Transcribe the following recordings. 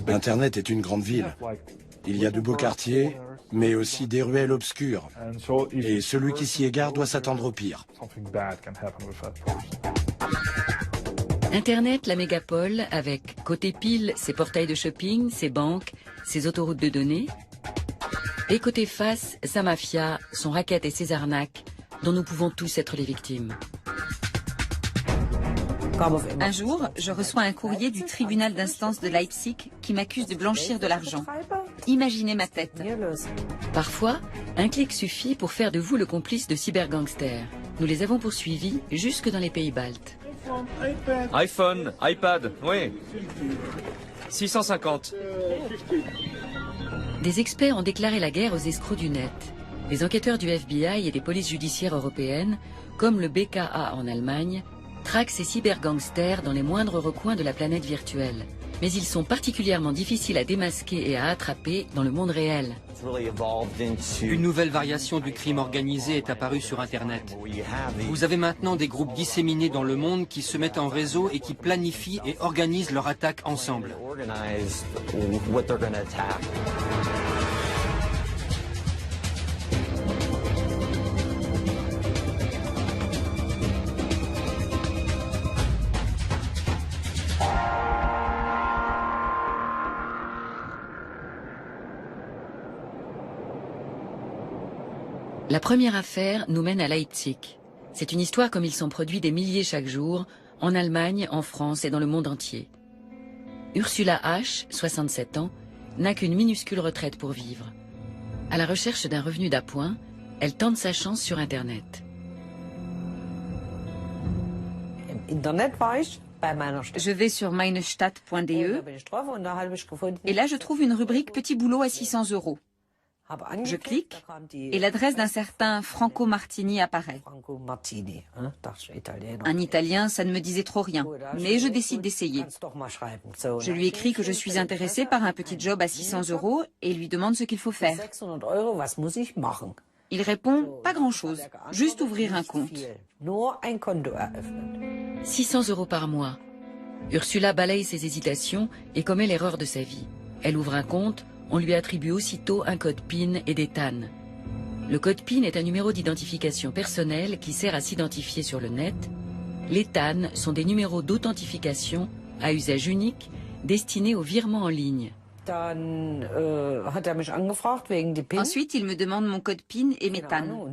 Internet est une grande ville. Il y a de beaux quartiers, mais aussi des ruelles obscures. Et celui qui s'y égare doit s'attendre au pire. Internet, la mégapole, avec côté pile ses portails de shopping, ses banques, ses autoroutes de données. Et côté face, sa mafia, son racket et ses arnaques, dont nous pouvons tous être les victimes. Un jour, je reçois un courrier du tribunal d'instance de Leipzig qui m'accuse de blanchir de l'argent. Imaginez ma tête. Parfois, un clic suffit pour faire de vous le complice de cybergangsters. Nous les avons poursuivis jusque dans les pays baltes. iPhone, iPad, oui. 650. Des experts ont déclaré la guerre aux escrocs du net. Les enquêteurs du FBI et des polices judiciaires européennes, comme le BKA en Allemagne, traquent ces cybergangsters dans les moindres recoins de la planète virtuelle. Mais ils sont particulièrement difficiles à démasquer et à attraper dans le monde réel. Une nouvelle variation du crime organisé est apparue sur Internet. Vous avez maintenant des groupes disséminés dans le monde qui se mettent en réseau et qui planifient et organisent leur attaque ensemble. La première affaire nous mène à Leipzig. C'est une histoire comme il s'en produit des milliers chaque jour, en Allemagne, en France et dans le monde entier. Ursula H., 67 ans, n'a qu'une minuscule retraite pour vivre. À la recherche d'un revenu d'appoint, elle tente sa chance sur Internet. Je vais sur meinestadt.de et là je trouve une rubrique Petit boulot à 600 €. Je clique et l'adresse d'un certain Franco Martini apparaît. Un Italien, ça ne me disait trop rien, mais je décide d'essayer. Je lui écris que je suis intéressée par un petit job à 600 € et lui demande ce qu'il faut faire. Il répond « pas grand-chose, juste ouvrir un compte ». 600 € par mois. Ursula balaye ses hésitations et commet l'erreur de sa vie. Elle ouvre un compte. On lui attribue aussitôt un code PIN et des TAN. Le code PIN est un numéro d'identification personnelle qui sert à s'identifier sur le net. Les TAN sont des numéros d'authentification à usage unique destinés aux virements en ligne. Ensuite, il me demande mon code PIN et mes TAN.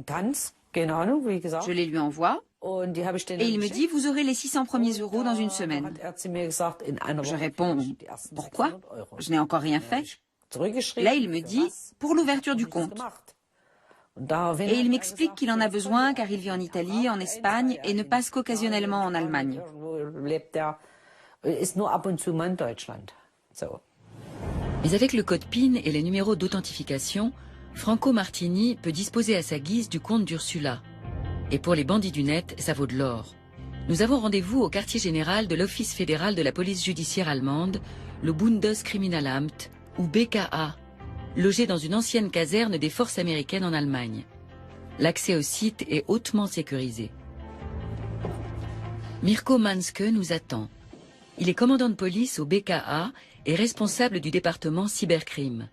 Je les lui envoie. Et il me dit, vous aurez les 600 premiers € dans une semaine. Je réponds, pourquoi? Je n'ai encore rien fait. Là, il me dit, pour l'ouverture du compte. Et il m'explique qu'il en a besoin car il vit en Italie, en Espagne et ne passe qu'occasionnellement en Allemagne. Mais avec le code PIN et les numéros d'authentification, Franco Martini peut disposer à sa guise du compte d'Ursula. Et pour les bandits du net, ça vaut de l'or. Nous avons rendez-vous au quartier général de l'Office fédéral de la police judiciaire allemande, le Bundeskriminalamt, ou BKA, logé dans une ancienne caserne des forces américaines en Allemagne. L'accès au site est hautement sécurisé. Mirko Manske nous attend. Il est commandant de police au BKA et responsable du département cybercrime.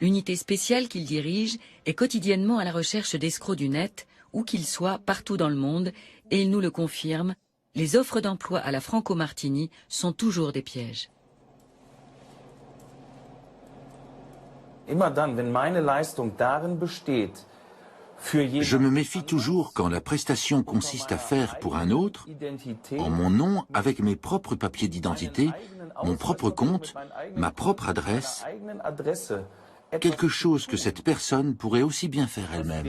L'unité spéciale qu'il dirige est quotidiennement à la recherche d'escrocs du net, où qu'ils soient partout dans le monde, et il nous le confirme, les offres d'emploi à la Franco Martini sont toujours des pièges. Je me méfie toujours quand la prestation consiste à faire pour un autre, en mon nom, avec mes propres papiers d'identité, mon propre compte, ma propre adresse, quelque chose que cette personne pourrait aussi bien faire elle-même.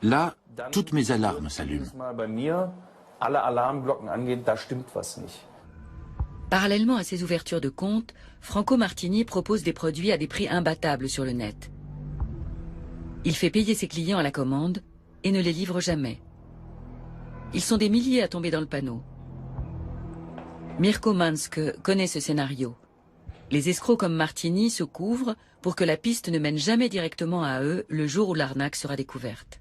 Là, toutes mes alarmes s'allument. Parallèlement à ces ouvertures de compte, Franco Martini propose des produits à des prix imbattables sur le net. Il fait payer ses clients à la commande et ne les livre jamais. Ils sont des milliers à tomber dans le panneau. Mirko Manske connaît ce scénario. Les escrocs comme Martini se couvrent pour que la piste ne mène jamais directement à eux le jour où l'arnaque sera découverte.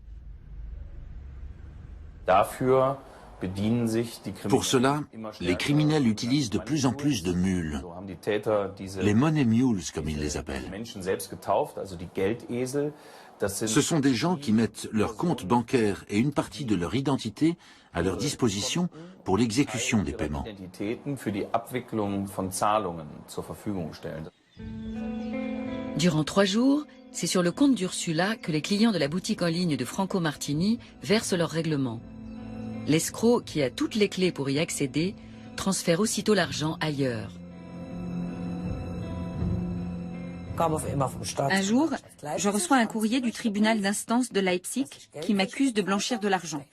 Pour cela, les criminels utilisent de plus en plus de mules, les money mules comme ils les appellent. Ce sont des gens qui mettent leur compte bancaire et une partie de leur identité à leur disposition pour l'exécution des paiements. Durant 3 jours, c'est sur le compte d'Ursula que les clients de la boutique en ligne de Franco Martini versent leur règlement. L'escroc, qui a toutes les clés pour y accéder, transfère aussitôt l'argent ailleurs. Un jour, je reçois un courrier du tribunal d'instance de Leipzig qui m'accuse de blanchir de l'argent.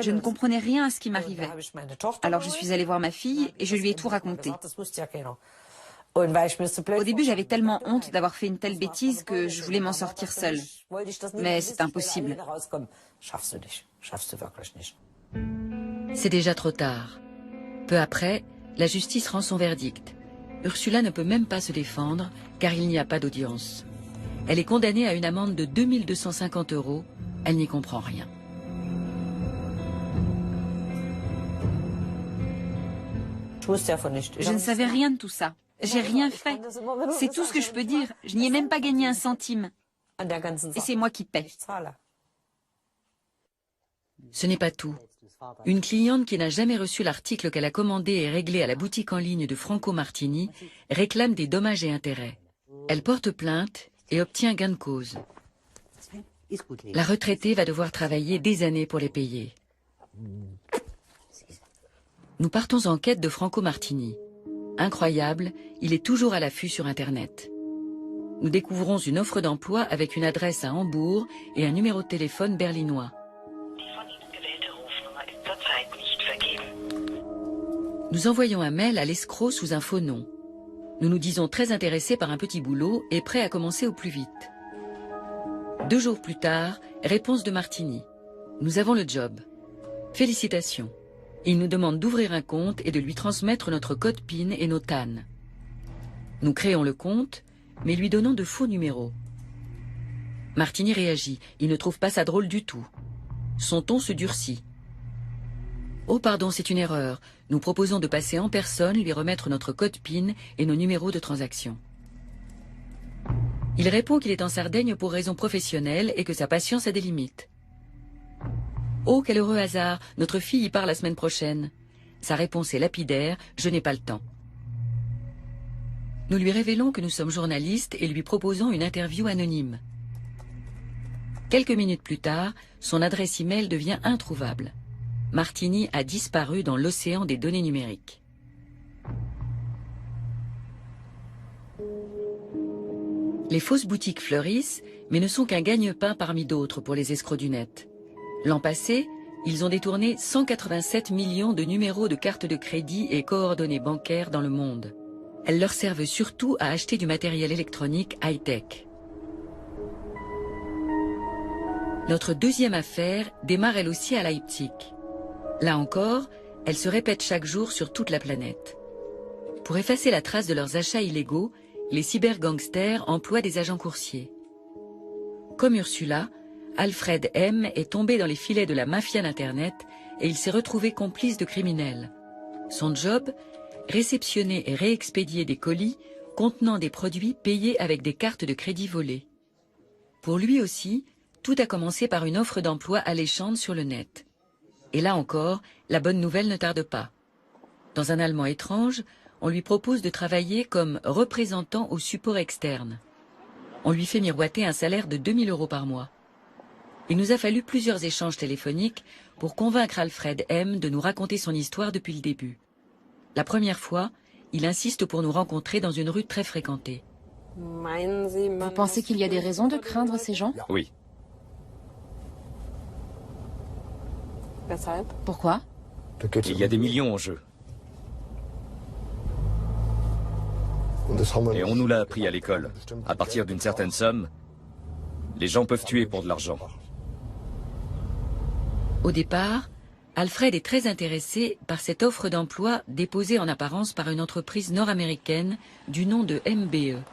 Je ne comprenais rien à ce qui m'arrivait. Alors je suis allée voir ma fille et je lui ai tout raconté. Au début, j'avais tellement honte d'avoir fait une telle bêtise que je voulais m'en sortir seule. Mais c'est impossible. C'est déjà trop tard. Peu après, la justice rend son verdict. Ursula ne peut même pas se défendre car il n'y a pas d'audience. Elle est condamnée à une amende de 2250 €. Elle n'y comprend rien. Je ne savais rien de tout ça. J'ai rien fait. C'est tout ce que je peux dire. Je n'y ai même pas gagné un centime. Et c'est moi qui paie. Ce n'est pas tout. Une cliente qui n'a jamais reçu l'article qu'elle a commandé et réglé à la boutique en ligne de Franco Martini réclame des dommages et intérêts. Elle porte plainte et obtient gain de cause. La retraitée va devoir travailler des années pour les payer. Nous partons en quête de Franco Martini. Incroyable, il est toujours à l'affût sur Internet. Nous découvrons une offre d'emploi avec une adresse à Hambourg et un numéro de téléphone berlinois. Nous envoyons un mail à l'escroc sous un faux nom. Nous nous disons très intéressés par un petit boulot et prêts à commencer au plus vite. 2 jours plus tard, réponse de Martini. Nous avons le job. Félicitations. Il nous demande d'ouvrir un compte et de lui transmettre notre code PIN et nos TAN. Nous créons le compte, mais lui donnons de faux numéros. Martini réagit. Il ne trouve pas ça drôle du tout. Son ton se durcit. Oh pardon, c'est une erreur. Nous proposons de passer en personne, lui remettre notre code PIN et nos numéros de transaction. Il répond qu'il est en Sardaigne pour raisons professionnelles et que sa patience a des limites. Oh, quel heureux hasard, notre fille y part la semaine prochaine. Sa réponse est lapidaire, je n'ai pas le temps. Nous lui révélons que nous sommes journalistes et lui proposons une interview anonyme. Quelques minutes plus tard, son adresse e-mail devient introuvable. Martini a disparu dans l'océan des données numériques. Les fausses boutiques fleurissent, mais ne sont qu'un gagne-pain parmi d'autres pour les escrocs du net. L'an passé, ils ont détourné 187 millions de numéros de cartes de crédit et coordonnées bancaires dans le monde. Elles leur servent surtout à acheter du matériel électronique high-tech. Notre deuxième affaire démarre elle aussi à Leipzig. Là encore, elle se répète chaque jour sur toute la planète. Pour effacer la trace de leurs achats illégaux, les cybergangsters emploient des agents coursiers. Comme Ursula, Alfred M. est tombé dans les filets de la mafia d'Internet et il s'est retrouvé complice de criminels. Son job, réceptionner et réexpédier des colis contenant des produits payés avec des cartes de crédit volées. Pour lui aussi, tout a commencé par une offre d'emploi alléchante sur le net. Et là encore, la bonne nouvelle ne tarde pas. Dans un allemand étrange, on lui propose de travailler comme représentant au support externe. On lui fait miroiter un salaire de 2000 € par mois. Il nous a fallu plusieurs échanges téléphoniques pour convaincre Alfred M. de nous raconter son histoire depuis le début. La première fois, il insiste pour nous rencontrer dans une rue très fréquentée. Vous pensez qu'il y a des raisons de craindre ces gens? Oui. Pourquoi? Il y a des millions en jeu. Et on nous l'a appris à l'école. À partir d'une certaine somme, les gens peuvent tuer pour de l'argent. Au départ, Alfred est très intéressé par cette offre d'emploi déposée en apparence par une entreprise nord-américaine du nom de MBE.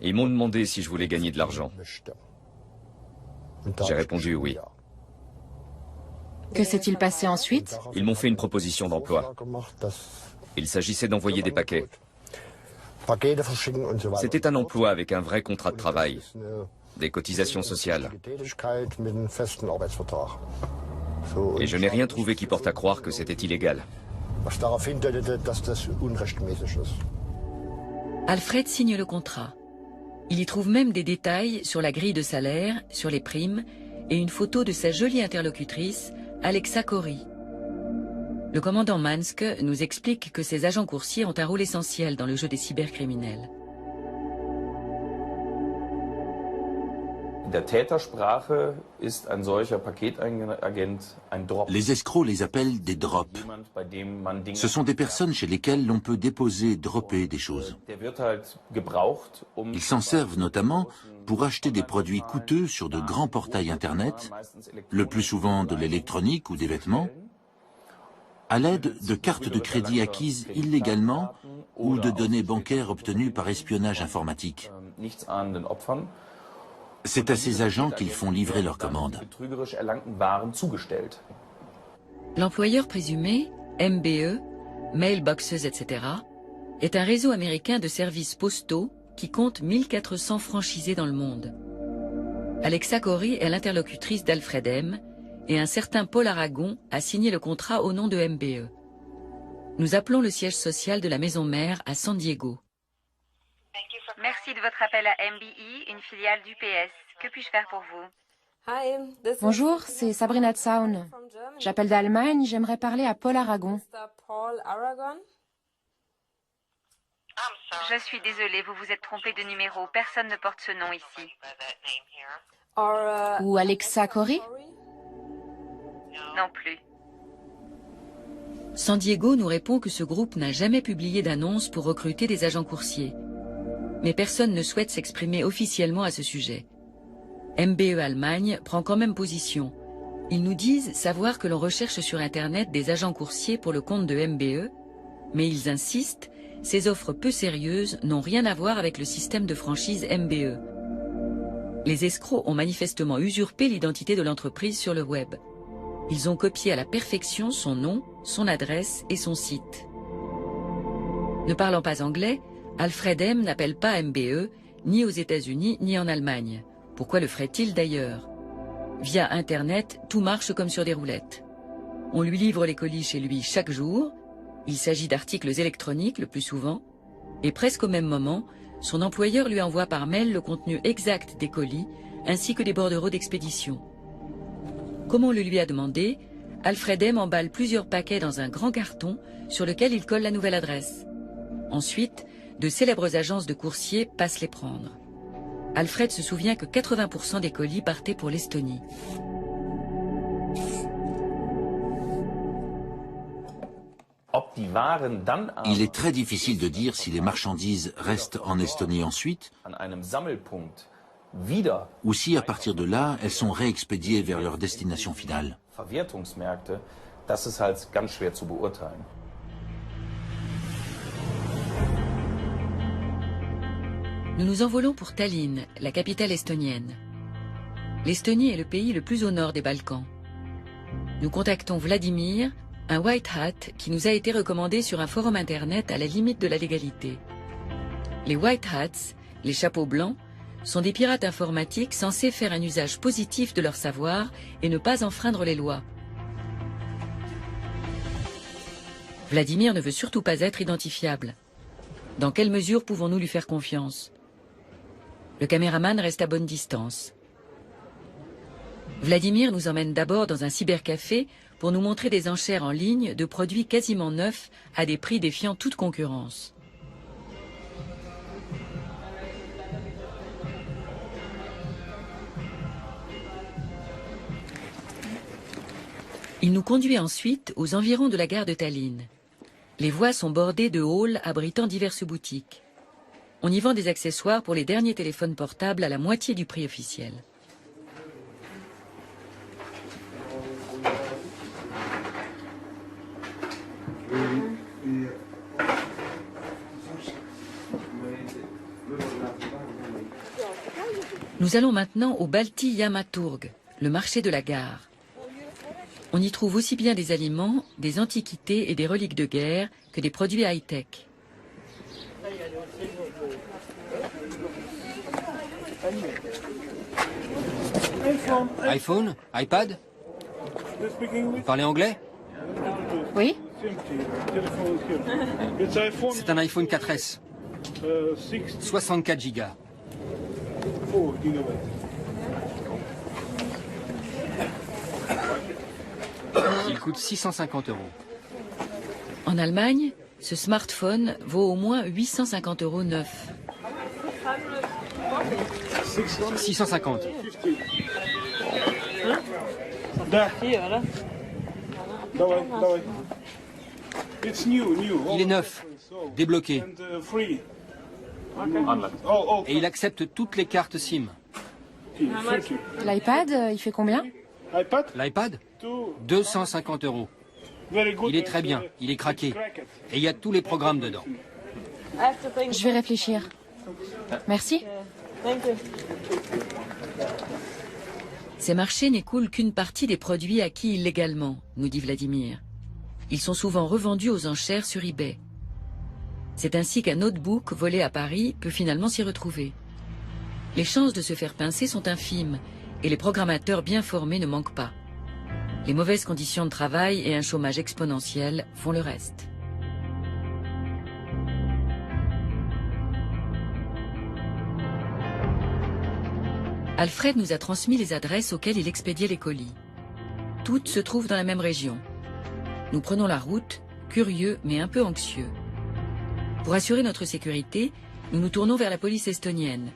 Ils m'ont demandé si je voulais gagner de l'argent. J'ai répondu oui. Que s'est-il passé ensuite? Ils m'ont fait une proposition d'emploi. Il s'agissait d'envoyer des paquets. C'était un emploi avec un vrai contrat de travail, des cotisations sociales. Et je n'ai rien trouvé qui porte à croire que c'était illégal. Alfred signe le contrat. Il y trouve même des détails sur la grille de salaire, sur les primes, et une photo de sa jolie interlocutrice, Alexa Corey. Le commandant Mansk nous explique que ces agents coursiers ont un rôle essentiel dans le jeu des cybercriminels. Les escrocs les appellent des drops. Ce sont des personnes chez lesquelles l'on peut déposer, dropper des choses. Ils s'en servent notamment pour acheter des produits coûteux sur de grands portails Internet, le plus souvent de l'électronique ou des vêtements, à l'aide de cartes de crédit acquises illégalement ou de données bancaires obtenues par espionnage informatique. C'est à ces agents qu'ils font livrer leurs commandes. L'employeur présumé, MBE, Mailboxes, etc., est un réseau américain de services postaux qui compte 1400 franchisés dans le monde. Alexa Corey est l'interlocutrice d'Alfred M. et un certain Paul Aragon a signé le contrat au nom de MBE. Nous appelons le siège social de la maison mère à San Diego. Merci de votre appel à MBE, une filiale d'UPS. Que puis-je faire pour vous? Bonjour, c'est Sabrina Zaun. J'appelle d'Allemagne, j'aimerais parler à Paul Aragon. Je suis désolée, vous vous êtes trompé de numéro. Personne ne porte ce nom ici. Ou Alexa Corey? Non plus. San Diego nous répond que ce groupe n'a jamais publié d'annonce pour recruter des agents coursiers. Mais personne ne souhaite s'exprimer officiellement à ce sujet. MBE Allemagne prend quand même position. Ils nous disent savoir que l'on recherche sur Internet des agents coursiers pour le compte de MBE, mais ils insistent, ces offres peu sérieuses n'ont rien à voir avec le système de franchise MBE. Les escrocs ont manifestement usurpé l'identité de l'entreprise sur le web. Ils ont copié à la perfection son nom, son adresse et son site. Ne parlant pas anglais, Alfred M. n'appelle pas MBE, ni aux États-Unis, ni en Allemagne. Pourquoi le ferait-il d'ailleurs? Via Internet, tout marche comme sur des roulettes. On lui livre les colis chez lui chaque jour. Il s'agit d'articles électroniques le plus souvent. Et presque au même moment, son employeur lui envoie par mail le contenu exact des colis, ainsi que des bordereaux d'expédition. Comme on le lui a demandé, Alfred M. emballe plusieurs paquets dans un grand carton sur lequel il colle la nouvelle adresse. Ensuite, de célèbres agences de coursiers passent les prendre. Alfred se souvient que 80% des colis partaient pour l'Estonie. Il est très difficile de dire si les marchandises restent en Estonie ensuite, ou si à partir de là, elles sont réexpédiées vers leur destination finale. Nous nous envolons pour Tallinn, la capitale estonienne. L'Estonie est le pays le plus au nord des Balkans. Nous contactons Vladimir, un white hat qui nous a été recommandé sur un forum internet à la limite de la légalité. Les white hats, les chapeaux blancs, sont des pirates informatiques censés faire un usage positif de leur savoir et ne pas enfreindre les lois. Vladimir ne veut surtout pas être identifiable. Dans quelle mesure pouvons-nous lui faire confiance? Le caméraman reste à bonne distance. Vladimir nous emmène d'abord dans un cybercafé pour nous montrer des enchères en ligne de produits quasiment neufs à des prix défiant toute concurrence. Il nous conduit ensuite aux environs de la gare de Tallinn. Les voies sont bordées de halls abritant diverses boutiques. On y vend des accessoires pour les derniers téléphones portables à la moitié du prix officiel. Nous allons maintenant au Balti Yamaturg, le marché de la gare. On y trouve aussi bien des aliments, des antiquités et des reliques de guerre que des produits high-tech. iPhone? iPad? Vous parlez anglais? Oui? C'est un iPhone 4S. 64 gigas. Il coûte 650 €. En Allemagne, ce smartphone vaut au moins 850 € neuf. 650. Il est neuf, débloqué. Et il accepte toutes les cartes SIM. L'iPad, il fait combien? L'iPad? 250 €. Il est très bien, il est craqué. Et il y a tous les programmes dedans. Je vais réfléchir. Merci. Ces marchés n'écoulent qu'une partie des produits acquis illégalement, nous dit Vladimir. Ils sont souvent revendus aux enchères sur eBay. C'est ainsi qu'un notebook volé à Paris peut finalement s'y retrouver. Les chances de se faire pincer sont infimes et les programmateurs bien formés ne manquent pas. Les mauvaises conditions de travail et un chômage exponentiel font le reste. Alfred nous a transmis les adresses auxquelles il expédiait les colis. Toutes se trouvent dans la même région. Nous prenons la route, curieux mais un peu anxieux. Pour assurer notre sécurité, nous nous tournons vers la police estonienne.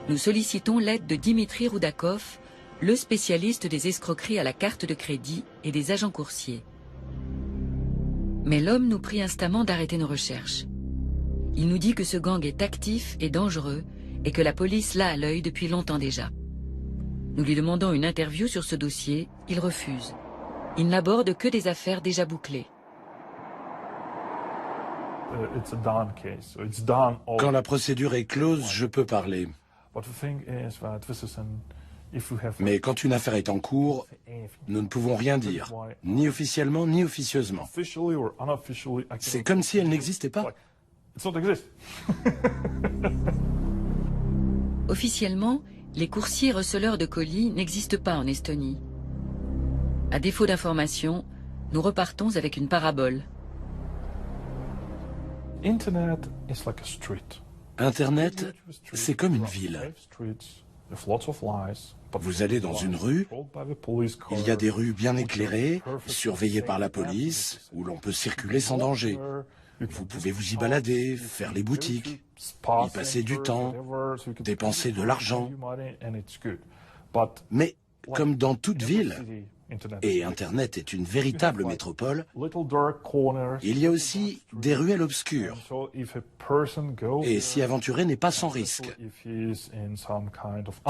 Nous sollicitons l'aide de Dimitri Roudakov, le spécialiste des escroqueries à la carte de crédit et des agents coursiers. Mais l'homme nous prie instamment d'arrêter nos recherches. Il nous dit que ce gang est actif et dangereux et que la police l'a à l'œil depuis longtemps déjà. Nous lui demandons une interview sur ce dossier, il refuse. Il n'aborde que des affaires déjà bouclées. Quand la procédure est close, je peux parler. Mais quand une affaire est en cours, nous ne pouvons rien dire, ni officiellement ni officieusement. C'est comme si elle n'existait pas. Officiellement, les coursiers receleurs de colis n'existent pas en Estonie. À défaut d'informations, nous repartons avec une parabole. Internet, c'est comme une ville. Vous allez dans une rue, il y a des rues bien éclairées, surveillées par la police, où l'on peut circuler sans danger. Vous pouvez vous y balader, faire les boutiques, y passer du temps, dépenser de l'argent. Mais comme dans toute ville, et Internet est une véritable métropole, il y a aussi des ruelles obscures. Et s'y aventurer n'est pas sans risque.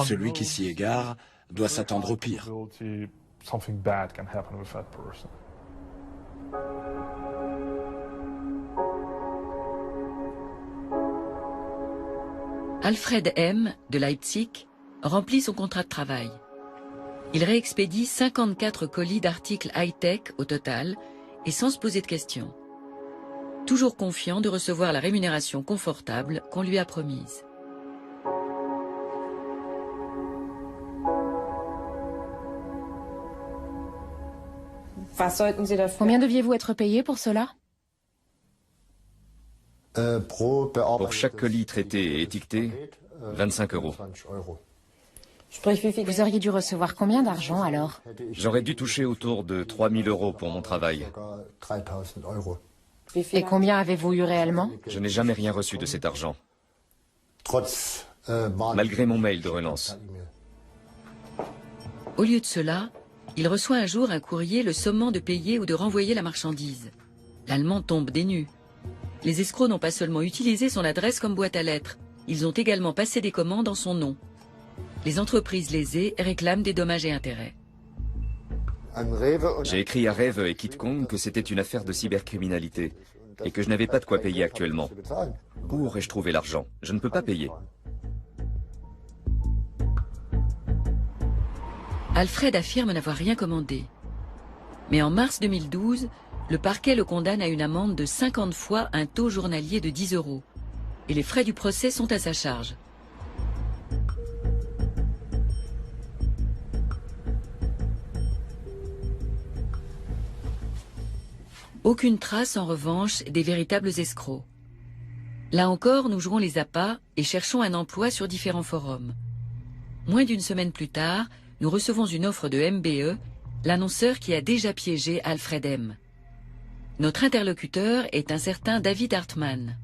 Celui qui s'y égare doit s'attendre au pire. Alfred M., de Leipzig, remplit son contrat de travail. Il réexpédie 54 colis d'articles high-tech au total et sans se poser de questions. Toujours confiant de recevoir la rémunération confortable qu'on lui a promise. Combien deviez-vous être payé pour cela? Pour chaque colis traité et étiqueté, 25 €. Vous auriez dû recevoir combien d'argent alors? J'aurais dû toucher autour de 3 000 € pour mon travail. Et combien avez-vous eu réellement? Je n'ai jamais rien reçu de cet argent, malgré mon mail de relance. Au lieu de cela, il reçoit un jour un courrier le sommant de payer ou de renvoyer la marchandise. L'Allemand tombe des nues. Les escrocs n'ont pas seulement utilisé son adresse comme boîte à lettres, ils ont également passé des commandes en son nom. Les entreprises lésées réclament des dommages et intérêts. J'ai écrit à Rewe et Kitcong que c'était une affaire de cybercriminalité et que je n'avais pas de quoi payer actuellement. Où aurais-je trouvé l'argent? Je ne peux pas payer. Alfred affirme n'avoir rien commandé. Mais en mars 2012, le parquet le condamne à une amende de 50 fois un taux journalier de 10 €. Et les frais du procès sont à sa charge. Aucune trace, en revanche, des véritables escrocs. Là encore, nous jouons les appâts et cherchons un emploi sur différents forums. Moins d'une semaine plus tard, nous recevons une offre de MBE, l'annonceur qui a déjà piégé Alfred M. Notre interlocuteur est un certain David Hartmann.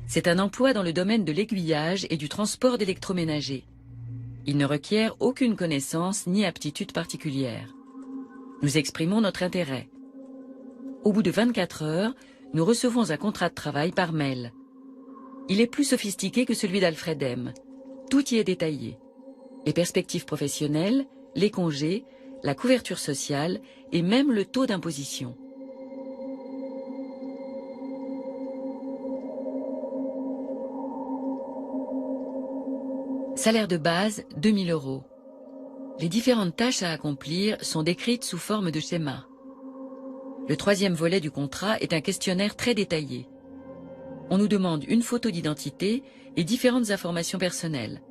C'est un emploi dans le domaine de l'aiguillage et du transport d'électroménager. Il ne requiert aucune connaissance ni aptitude particulière. Nous exprimons notre intérêt. Au bout de 24 heures, nous recevons un contrat de travail par mail. Il est plus sophistiqué que celui d'Alfred M. Tout y est détaillé. Les perspectives professionnelles, les congés, la couverture sociale et même le taux d'imposition. Salaire de base, 2 000 €. Les différentes tâches à accomplir sont décrites sous forme de schéma. Le troisième volet du contrat est un questionnaire très détaillé. On nous demande une photo d'identité et différentes informations personnelles.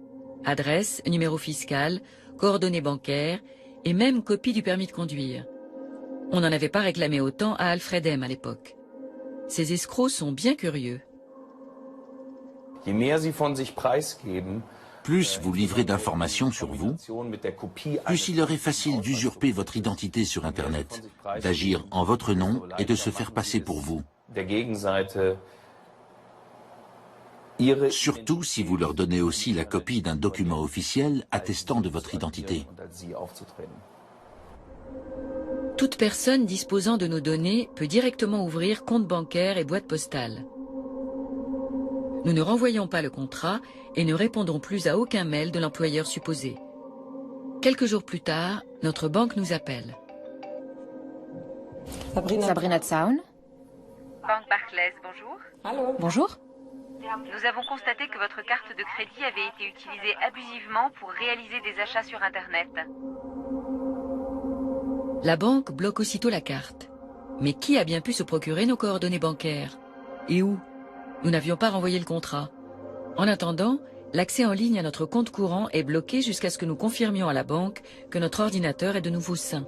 Adresse, numéro fiscal, coordonnées bancaires et même copie du permis de conduire. On n'en avait pas réclamé autant à Alfred M. à l'époque. Ces escrocs sont bien curieux. Plus vous livrez d'informations sur vous, plus il leur est facile d'usurper votre identité sur Internet, d'agir en votre nom et de se faire passer pour vous. Surtout si vous leur donnez aussi la copie d'un document officiel attestant de votre identité. Toute personne disposant de nos données peut directement ouvrir compte bancaire et boîte postale. Nous ne renvoyons pas le contrat et ne répondons plus à aucun mail de l'employeur supposé. Quelques jours plus tard, notre banque nous appelle. Sabrina Zaun. Banque Barclays, bonjour. Allô. Bonjour. Nous avons constaté que votre carte de crédit avait été utilisée abusivement pour réaliser des achats sur Internet. La banque bloque aussitôt la carte. Mais qui a bien pu se procurer nos coordonnées bancaires? Et où? Nous n'avions pas renvoyé le contrat. En attendant, l'accès en ligne à notre compte courant est bloqué jusqu'à ce que nous confirmions à la banque que notre ordinateur est de nouveau sain.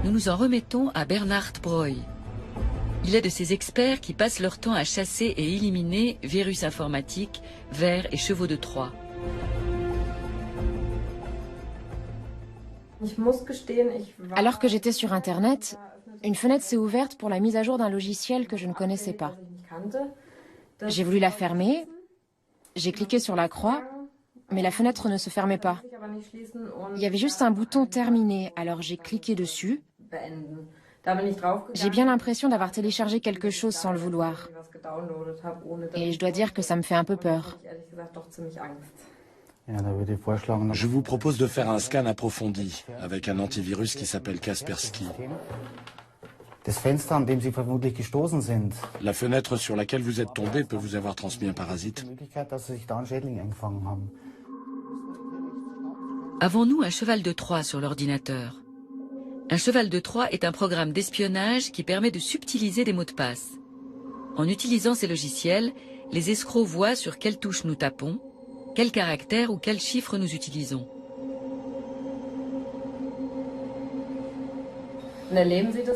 Nous nous en remettons à Bernhard Breuil. Il est de ces experts qui passent leur temps à chasser et éliminer virus informatiques, vers et chevaux de Troie. Alors que j'étais sur Internet, une fenêtre s'est ouverte pour la mise à jour d'un logiciel que je ne connaissais pas. J'ai voulu la fermer, j'ai cliqué sur la croix, mais la fenêtre ne se fermait pas. Il y avait juste un bouton terminé, alors j'ai cliqué dessus. J'ai bien l'impression d'avoir téléchargé quelque chose sans le vouloir. Et je dois dire que ça me fait un peu peur. Je vous propose de faire un scan approfondi avec un antivirus qui s'appelle Kaspersky. La fenêtre sur laquelle vous êtes tombé peut vous avoir transmis un parasite. Avons-nous un cheval de Troie sur l'ordinateur? Un cheval de Troie est un programme d'espionnage qui permet de subtiliser des mots de passe. En utilisant ces logiciels, les escrocs voient sur quelle touche nous tapons, quel caractère ou quel chiffre nous utilisons.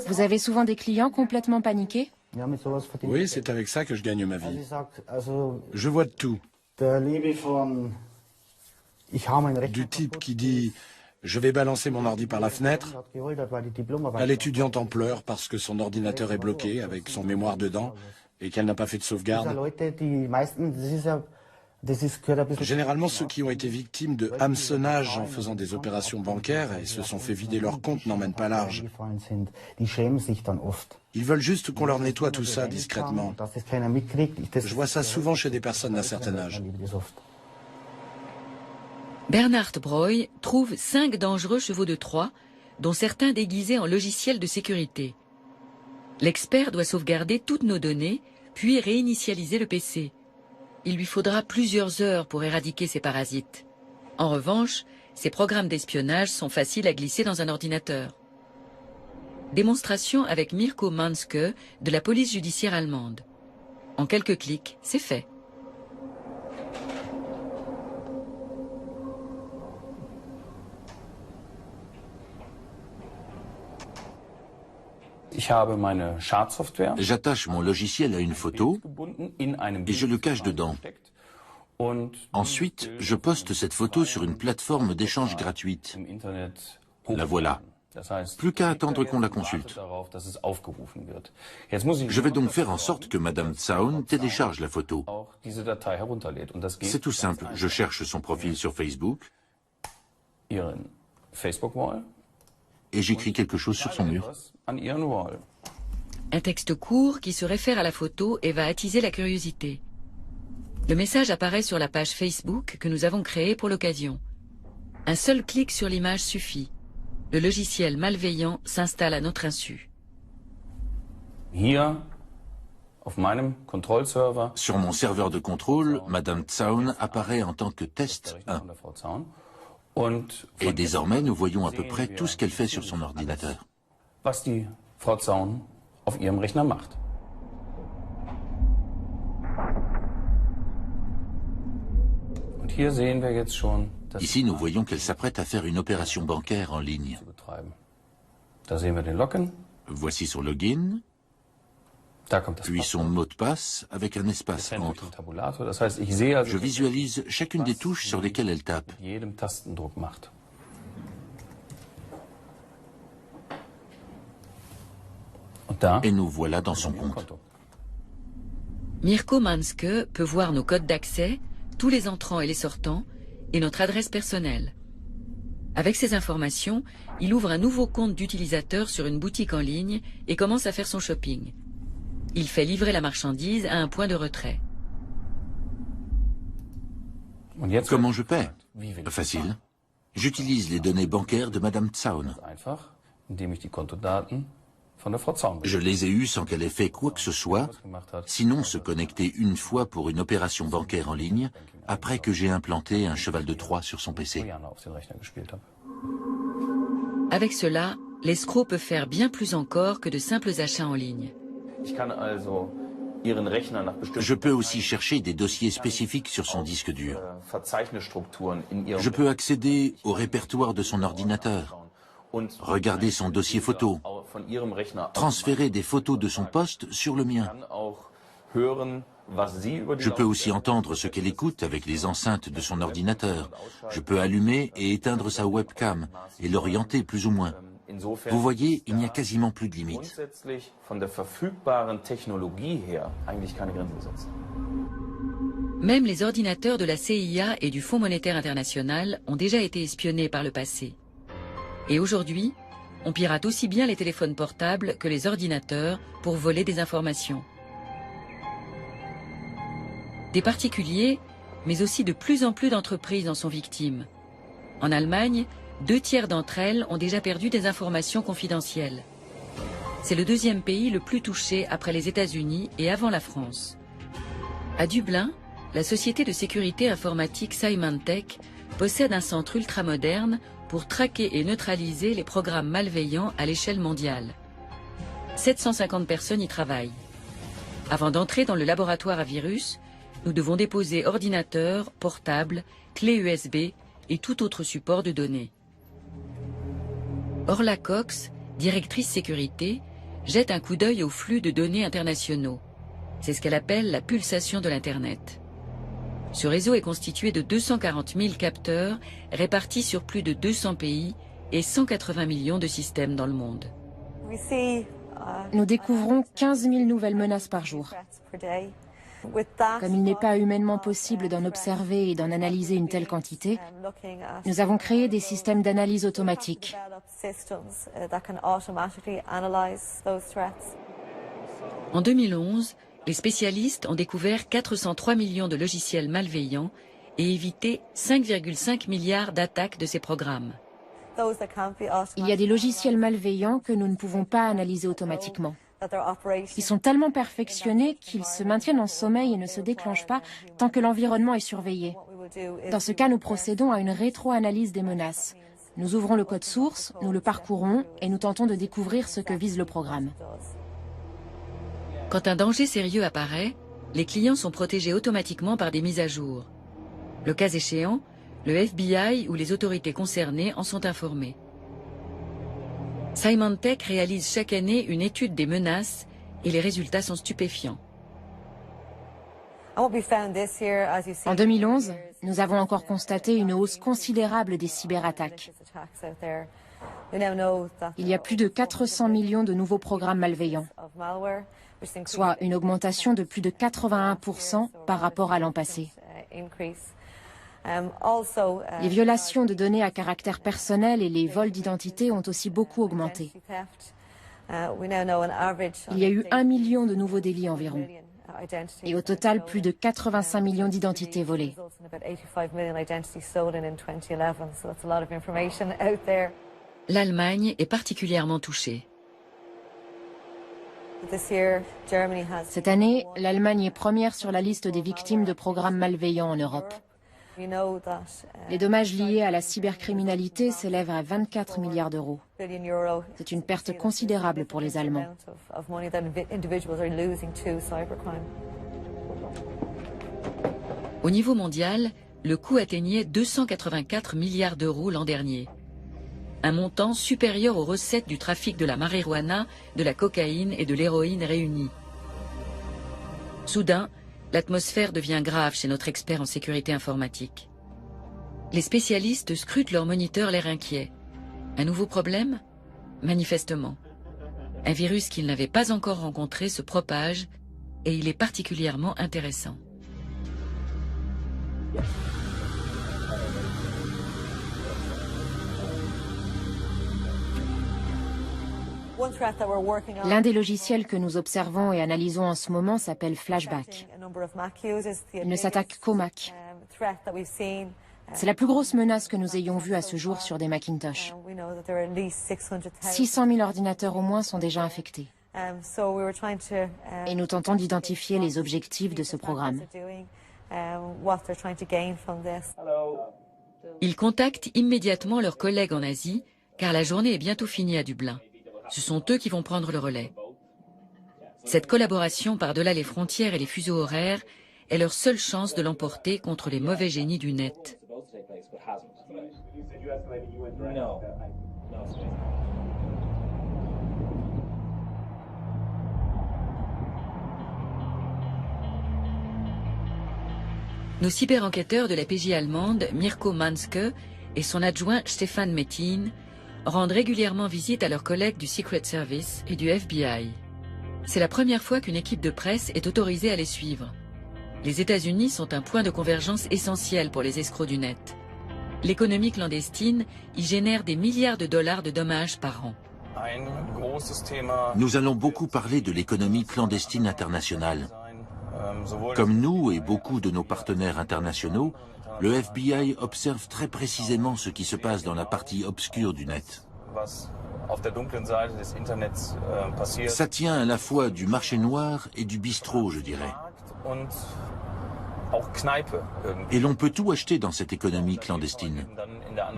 Vous avez souvent des clients complètement paniqués? Oui, c'est avec ça que je gagne ma vie. Je vois de tout. Du type qui dit « je vais balancer mon ordi par la fenêtre », à l'étudiante en pleurs parce que son ordinateur est bloqué avec son mémoire dedans et qu'elle n'a pas fait de sauvegarde. Généralement, ceux qui ont été victimes de hameçonnage en faisant des opérations bancaires et se sont fait vider leur compte n'emmènent pas large. Ils veulent juste qu'on leur nettoie tout ça discrètement. Je vois ça souvent chez des personnes d'un certain âge. Bernhard Breuil trouve 5 dangereux chevaux de Troie, dont certains déguisés en logiciels de sécurité. L'expert doit sauvegarder toutes nos données, puis réinitialiser le PC. Il lui faudra plusieurs heures pour éradiquer ces parasites. En revanche, ces programmes d'espionnage sont faciles à glisser dans un ordinateur. Démonstration avec Mirko Manske de la police judiciaire allemande. En quelques clics, c'est fait. J'attache mon logiciel à une photo et je le cache dedans. Ensuite, je poste cette photo sur une plateforme d'échange gratuite. La voilà. Plus qu'à attendre qu'on la consulte. Je vais donc faire en sorte que Madame Zaun télécharge la photo. C'est tout simple. Je cherche son profil sur Facebook et j'écris quelque chose sur son mur. Un texte court qui se réfère à la photo et va attiser la curiosité. Le message apparaît sur la page Facebook que nous avons créée pour l'occasion. Un seul clic sur l'image suffit. Le logiciel malveillant s'installe à notre insu. Sur mon serveur de contrôle, Madame Zaun apparaît en tant que test 1. Et désormais, nous voyons à peu près tout ce qu'elle fait sur son ordinateur. Ici, nous voyons qu'elle s'apprête à faire une opération bancaire en ligne. Voici son login, puis son mot de passe avec un espace entre. Je visualise chacune des touches sur lesquelles elle tape. Et nous voilà dans son compte. Mirko Manske peut voir nos codes d'accès, tous les entrants et les sortants, et notre adresse personnelle. Avec ces informations, il ouvre un nouveau compte d'utilisateur sur une boutique en ligne et commence à faire son shopping. Il fait livrer la marchandise à un point de retrait. Comment je paie? Facile. J'utilise les données bancaires de Madame Zaun. Je les ai eues sans qu'elle ait fait quoi que ce soit, sinon se connecter une fois pour une opération bancaire en ligne, après que j'ai implanté un cheval de Troie sur son PC. Avec cela, l'escroc peut faire bien plus encore que de simples achats en ligne. Je peux aussi chercher des dossiers spécifiques sur son disque dur. Je peux accéder au répertoire de son ordinateur, regarder son dossier photo, transférer des photos de son poste sur le mien. Je peux aussi entendre ce qu'elle écoute avec les enceintes de son ordinateur. Je peux allumer et éteindre sa webcam et l'orienter plus ou moins. Vous voyez, il n'y a quasiment plus de limites. Même les ordinateurs de la CIA et du Fonds monétaire international ont déjà été espionnés par le passé. Et aujourd'hui, on pirate aussi bien les téléphones portables que les ordinateurs pour voler des informations. Des particuliers, mais aussi de plus en plus d'entreprises en sont victimes. En Allemagne, 2/3 d'entre elles ont déjà perdu des informations confidentielles. C'est le deuxième pays le plus touché après les États-Unis et avant la France. À Dublin, la société de sécurité informatique Symantec possède un centre ultramoderne pour traquer et neutraliser les programmes malveillants à l'échelle mondiale. 750 personnes y travaillent. Avant d'entrer dans le laboratoire à virus, nous devons déposer ordinateurs, portables, clés USB et tout autre support de données. Orla Cox, directrice sécurité, jette un coup d'œil au flux de données internationaux. C'est ce qu'elle appelle la pulsation de l'Internet. Ce réseau est constitué de 240 000 capteurs répartis sur plus de 200 pays et 180 millions de systèmes dans le monde. Nous découvrons 15 000 nouvelles menaces par jour. Comme il n'est pas humainement possible d'en observer et d'en analyser une telle quantité, nous avons créé des systèmes d'analyse automatique. En 2011, les spécialistes ont découvert 403 millions de logiciels malveillants et éviter 5,5 milliards d'attaques de ces programmes. Il y a des logiciels malveillants que nous ne pouvons pas analyser automatiquement. Ils sont tellement perfectionnés qu'ils se maintiennent en sommeil et ne se déclenchent pas tant que l'environnement est surveillé. Dans ce cas, nous procédons à une rétro-analyse des menaces. Nous ouvrons le code source, nous le parcourons et nous tentons de découvrir ce que vise le programme. Quand un danger sérieux apparaît, les clients sont protégés automatiquement par des mises à jour. Le cas échéant, le FBI ou les autorités concernées en sont informés. Symantec réalise chaque année une étude des menaces et les résultats sont stupéfiants. En 2011, nous avons encore constaté une hausse considérable des cyberattaques. Il y a plus de 400 millions de nouveaux programmes malveillants, soit une augmentation de plus de 81% par rapport à l'an passé. Les violations de données à caractère personnel et les vols d'identité ont aussi beaucoup augmenté. Il y a eu 1 million de nouveaux délits environ. Et au total, plus de 85 millions d'identités volées. L'Allemagne est particulièrement touchée. Cette année, l'Allemagne est première sur la liste des victimes de programmes malveillants en Europe. Les dommages liés à la cybercriminalité s'élèvent à 24 milliards d'euros. C'est une perte considérable pour les Allemands. Au niveau mondial, le coût atteignait 284 milliards d'euros l'an dernier. Un montant supérieur aux recettes du trafic de la marijuana, de la cocaïne et de l'héroïne réunies. Soudain, l'atmosphère devient grave chez notre expert en sécurité informatique. Les spécialistes scrutent leurs moniteurs l'air inquiet. Un nouveau problème? Manifestement. Un virus qu'ils n'avaient pas encore rencontré se propage et il est particulièrement intéressant. L'un des logiciels que nous observons et analysons en ce moment s'appelle Flashback. Il ne s'attaque qu'aux Mac. C'est la plus grosse menace que nous ayons vue à ce jour sur des Macintosh. 600 000 ordinateurs au moins sont déjà infectés. Et nous tentons d'identifier les objectifs de ce programme. Ils contactent immédiatement leurs collègues en Asie, car la journée est bientôt finie à Dublin. Ce sont eux qui vont prendre le relais. Cette collaboration par-delà les frontières et les fuseaux horaires est leur seule chance de l'emporter contre les mauvais génies du net. Nos cyber-enquêteurs de la PJ allemande, Mirko Manske, et son adjoint Stefan Mettin, rendent régulièrement visite à leurs collègues du Secret Service et du FBI. C'est la première fois qu'une équipe de presse est autorisée à les suivre. Les États-Unis sont un point de convergence essentiel pour les escrocs du net. L'économie clandestine y génère des milliards de dollars de dommages par an. Nous allons beaucoup parler de l'économie clandestine internationale. Comme nous et beaucoup de nos partenaires internationaux, le FBI observe très précisément ce qui se passe dans la partie obscure du net. Ça tient à la fois du marché noir et du bistrot, je dirais. Et l'on peut tout acheter dans cette économie clandestine.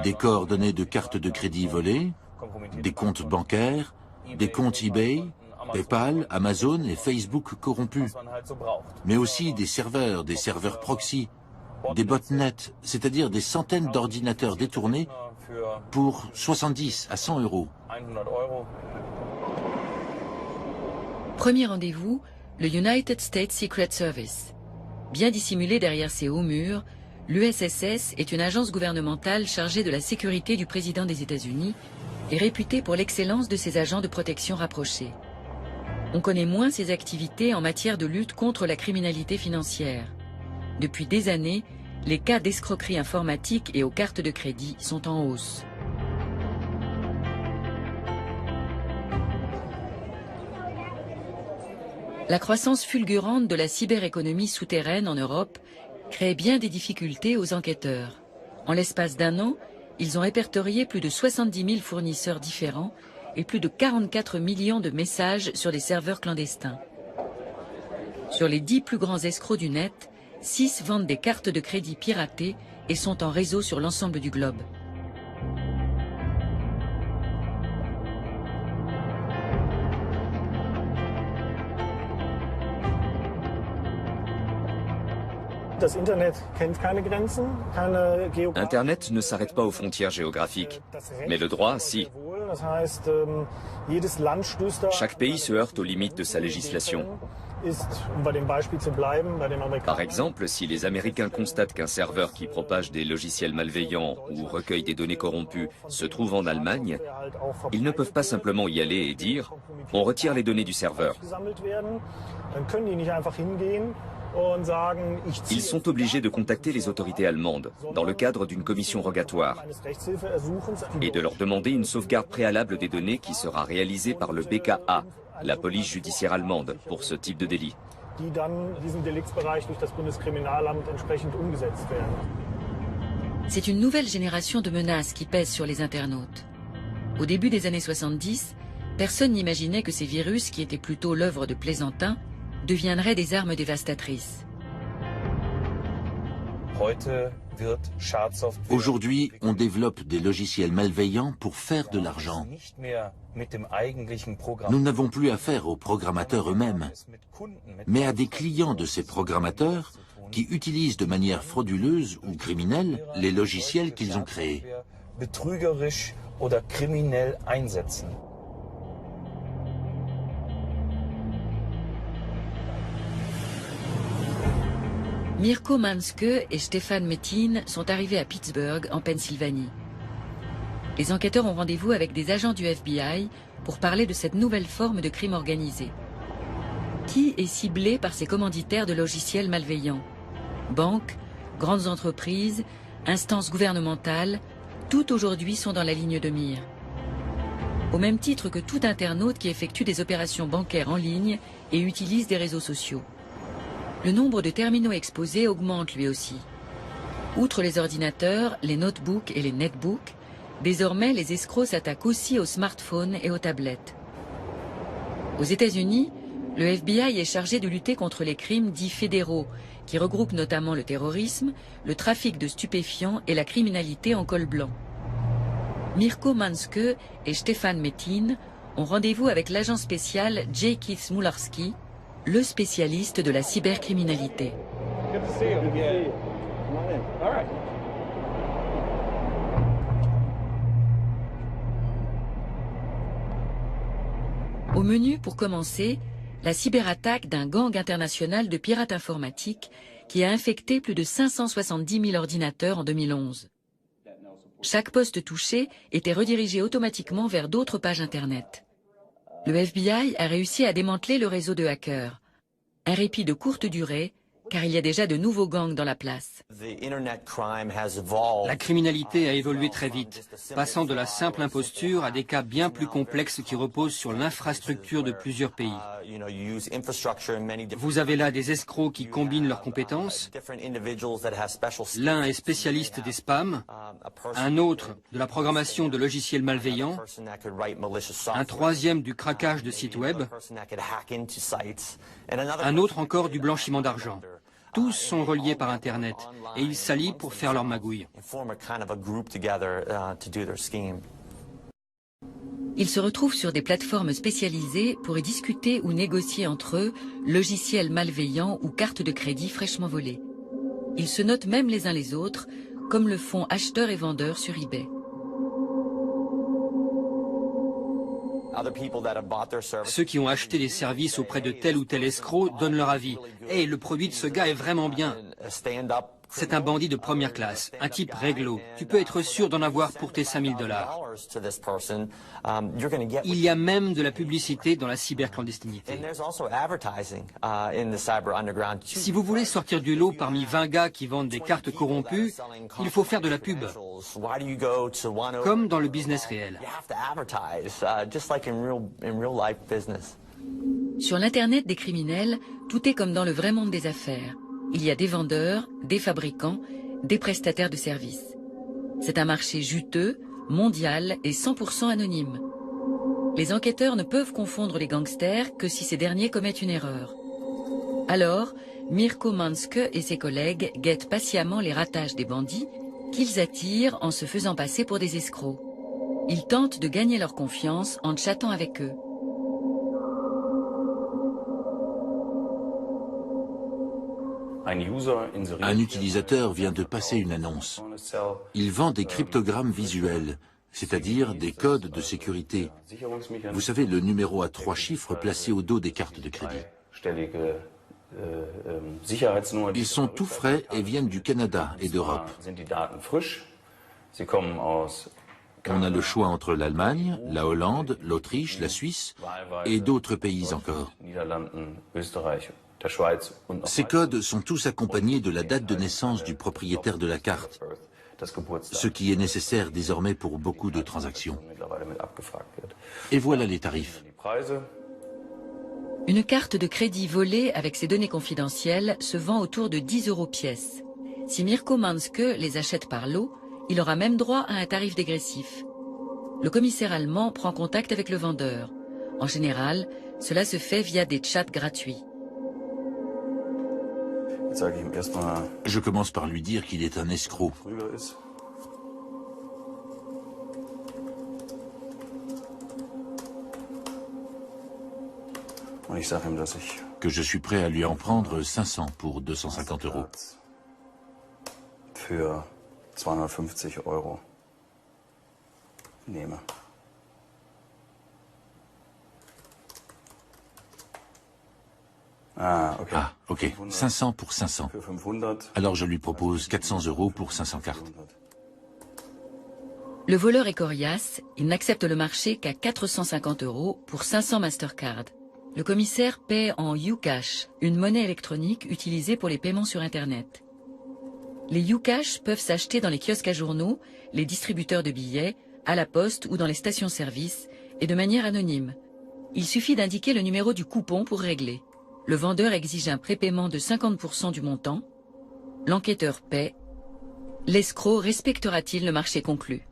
Des coordonnées de cartes de crédit volées, des comptes bancaires, des comptes eBay, PayPal, Amazon et Facebook corrompus. Mais aussi des serveurs proxy, des botnets, c'est-à-dire des centaines d'ordinateurs détournés pour 70 à 100 euros. Premier rendez-vous, le United States Secret Service. Bien dissimulé derrière ses hauts murs, l'USSS est une agence gouvernementale chargée de la sécurité du président des États-Unis et réputée pour l'excellence de ses agents de protection rapprochés. On connaît moins ses activités en matière de lutte contre la criminalité financière. Depuis des années, les cas d'escroquerie informatique et aux cartes de crédit sont en hausse. La croissance fulgurante de la cyberéconomie souterraine en Europe créait bien des difficultés aux enquêteurs. En l'espace d'un an, ils ont répertorié plus de 70 000 fournisseurs différents et plus de 44 millions de messages sur des serveurs clandestins. Sur les 10 plus grands escrocs du net, 6 vendent des cartes de crédit piratées et sont en réseau sur l'ensemble du globe. Internet ne s'arrête pas aux frontières géographiques, mais le droit, si. Chaque pays se heurte aux limites de sa législation. Par exemple, si les Américains constatent qu'un serveur qui propage des logiciels malveillants ou recueille des données corrompues se trouve en Allemagne, ils ne peuvent pas simplement y aller et dire « on retire les données du serveur ». Ils sont obligés de contacter les autorités allemandes dans le cadre d'une commission rogatoire et de leur demander une sauvegarde préalable des données qui sera réalisée par le BKA, la police judiciaire allemande, pour ce type de délit. C'est une nouvelle génération de menaces qui pèse sur les internautes. Au début des années 70, personne n'imaginait que ces virus, qui étaient plutôt l'œuvre de plaisantins, deviendraient des armes dévastatrices. Aujourd'hui, on développe des logiciels malveillants pour faire de l'argent. Nous n'avons plus affaire aux programmateurs eux-mêmes, mais à des clients de ces programmateurs qui utilisent de manière frauduleuse ou criminelle les logiciels qu'ils ont créés. Mirko Manske et Stefan Metin sont arrivés à Pittsburgh, en Pennsylvanie. Les enquêteurs ont rendez-vous avec des agents du FBI pour parler de cette nouvelle forme de crime organisé. Qui est ciblé par ces commanditaires de logiciels malveillants? Banques, grandes entreprises, instances gouvernementales, toutes aujourd'hui sont dans la ligne de mire. Au même titre que tout internaute qui effectue des opérations bancaires en ligne et utilise des réseaux sociaux. Le nombre de terminaux exposés augmente lui aussi. Outre les ordinateurs, les notebooks et les netbooks, désormais les escrocs s'attaquent aussi aux smartphones et aux tablettes. Aux États-Unis, le FBI est chargé de lutter contre les crimes dits fédéraux, qui regroupent notamment le terrorisme, le trafic de stupéfiants et la criminalité en col blanc. Mirko Manske et Stefan Metin ont rendez-vous avec l'agent spécial J. Keith Mularski, le spécialiste de la cybercriminalité. Au menu, pour commencer, la cyberattaque d'un gang international de pirates informatiques qui a infecté plus de 570 000 ordinateurs en 2011. Chaque poste touché était redirigé automatiquement vers d'autres pages Internet. Le FBI a réussi à démanteler le réseau de hackers. Un répit de courte durée, car il y a déjà de nouveaux gangs dans la place. La criminalité a évolué très vite, passant de la simple imposture à des cas bien plus complexes qui reposent sur l'infrastructure de plusieurs pays. Vous avez là des escrocs qui combinent leurs compétences. L'un est spécialiste des spams, un autre de la programmation de logiciels malveillants, un troisième du craquage de sites web, un autre encore du blanchiment d'argent. Tous sont reliés par Internet et ils s'allient pour faire leur magouille. Ils se retrouvent sur des plateformes spécialisées pour y discuter ou négocier entre eux logiciels malveillants ou cartes de crédit fraîchement volées. Ils se notent même les uns les autres, comme le font acheteurs et vendeurs sur eBay. Ceux qui ont acheté des services auprès de tel ou tel escroc donnent leur avis. « Hey, le produit de ce gars est vraiment bien. C'est un bandit de première classe, un type réglo. Tu peux être sûr d'en avoir pour tes 5 000 $. Il y a même de la publicité dans la cyberclandestinité. Si vous voulez sortir du lot parmi 20 gars qui vendent des cartes corrompues, il faut faire de la pub, comme dans le business réel. Sur l'Internet des criminels, tout est comme dans le vrai monde des affaires. il y a des vendeurs, des fabricants, des prestataires de services. C'est un marché juteux, mondial et 100% anonyme. Les enquêteurs ne peuvent confondre les gangsters que si ces derniers commettent une erreur. Alors, Mirko Manske et ses collègues guettent patiemment les ratages des bandits qu'ils attirent en se faisant passer pour des escrocs. Ils tentent de gagner leur confiance en chattant avec eux. Un utilisateur vient de passer une annonce. Il vend des cryptogrammes visuels, c'est-à-dire des codes de sécurité. Vous savez, le numéro à 3 chiffres placé au dos des cartes de crédit. Ils sont tout frais et viennent du Canada et d'Europe. On a le choix entre l'Allemagne, la Hollande, l'Autriche, la Suisse et d'autres pays encore. Ces codes sont tous accompagnés de la date de naissance du propriétaire de la carte, ce qui est nécessaire désormais pour beaucoup de transactions. Et voilà les tarifs. Une carte de crédit volée avec ses données confidentielles se vend autour de 10 € pièce. Si Mirko Manske les achète par lot, il aura même droit à un tarif dégressif. Le commissaire allemand prend contact avec le vendeur. En général, cela se fait via des chats gratuits. Je commence par lui dire qu'il est un escroc. Que je suis prêt à lui en prendre 500 pour 250 €. Für 250 € nehme. Ah, ok. 500 pour 500. Alors je lui propose 400 € pour 500 cartes. Le voleur est coriace, il n'accepte le marché qu'à 450 € pour 500 Mastercard. Le commissaire paie en Ucash, une monnaie électronique utilisée pour les paiements sur Internet. Les Ucash peuvent s'acheter dans les kiosques à journaux, les distributeurs de billets, à la poste ou dans les stations-service, et de manière anonyme. Il suffit d'indiquer le numéro du coupon pour régler. Le vendeur exige un prépaiement de 50% du montant. L'enquêteur paie. L'escroc respectera-t-il le marché conclu?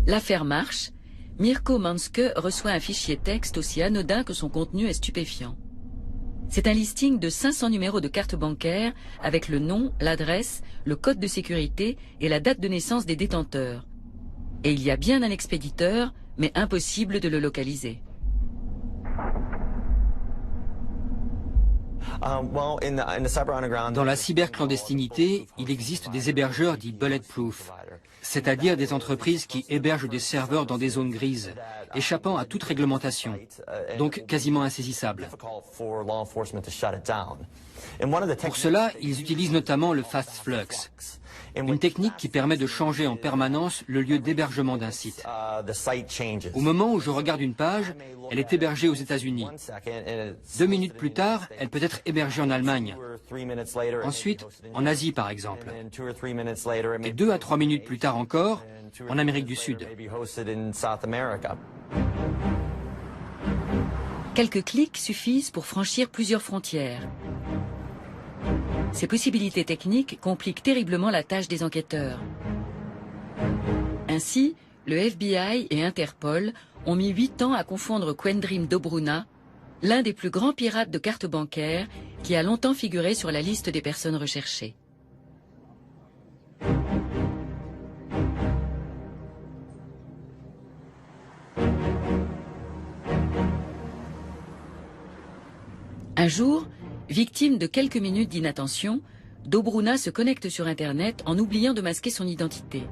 L'affaire marche. Mirko Manske reçoit un fichier texte aussi anodin que son contenu est stupéfiant. C'est un listing de 500 numéros de carte bancaire avec le nom, l'adresse, le code de sécurité et la date de naissance des détenteurs. Et il y a bien un expéditeur, mais impossible de le localiser. Dans la cyberclandestinité, il existe des hébergeurs dits bulletproof, c'est-à-dire des entreprises qui hébergent des serveurs dans des zones grises, échappant à toute réglementation, donc quasiment insaisissables. Pour cela, ils utilisent notamment le fast flux, une technique qui permet de changer en permanence le lieu d'hébergement d'un site. Au moment où je regarde une page, elle est hébergée aux États-Unis. 2 minutes plus tard, elle peut être hébergée en Allemagne. Ensuite, en Asie par exemple. Et 2 à 3 minutes plus tard encore, en Amérique du Sud. Quelques clics suffisent pour franchir plusieurs frontières. Ces possibilités techniques compliquent terriblement la tâche des enquêteurs. Ainsi, le FBI et Interpol ont mis 8 ans à confondre Quendrim Dobruna, l'un des plus grands pirates de cartes bancaires qui a longtemps figuré sur la liste des personnes recherchées. Un jour, victime de quelques minutes d'inattention, Dobruna se connecte sur Internet en oubliant de masquer son identité.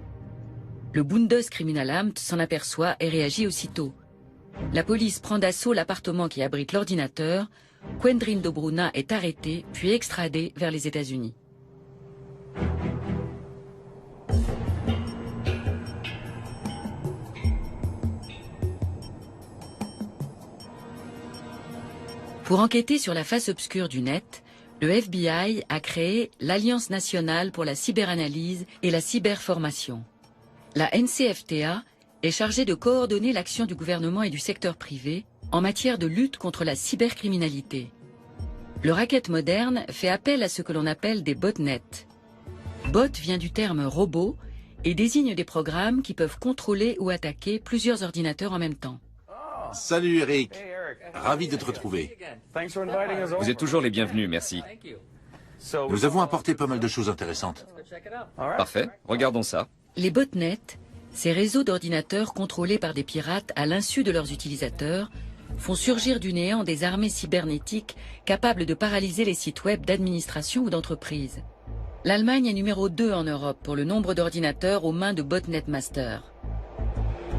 Le Bundeskriminalamt s'en aperçoit et réagit aussitôt. La police prend d'assaut l'appartement qui abrite l'ordinateur. Quendrim Dobruna est arrêté puis extradé vers les États-Unis. Pour enquêter sur la face obscure du net, le FBI a créé l'Alliance nationale pour la cyberanalyse et la cyberformation. La NCFTA est chargé de coordonner l'action du gouvernement et du secteur privé en matière de lutte contre la cybercriminalité. Le racket moderne fait appel à ce que l'on appelle des botnets. Bot vient du terme robot et désigne des programmes qui peuvent contrôler ou attaquer plusieurs ordinateurs en même temps. Salut Eric, ravi de te retrouver. Vous êtes toujours les bienvenus, merci. Nous avons apporté pas mal de choses intéressantes. Parfait, regardons ça. Les botnets, ces réseaux d'ordinateurs contrôlés par des pirates à l'insu de leurs utilisateurs, font surgir du néant des armées cybernétiques capables de paralyser les sites web d'administration ou d'entreprise. L'Allemagne est numéro 2 en Europe pour le nombre d'ordinateurs aux mains de botnet masters.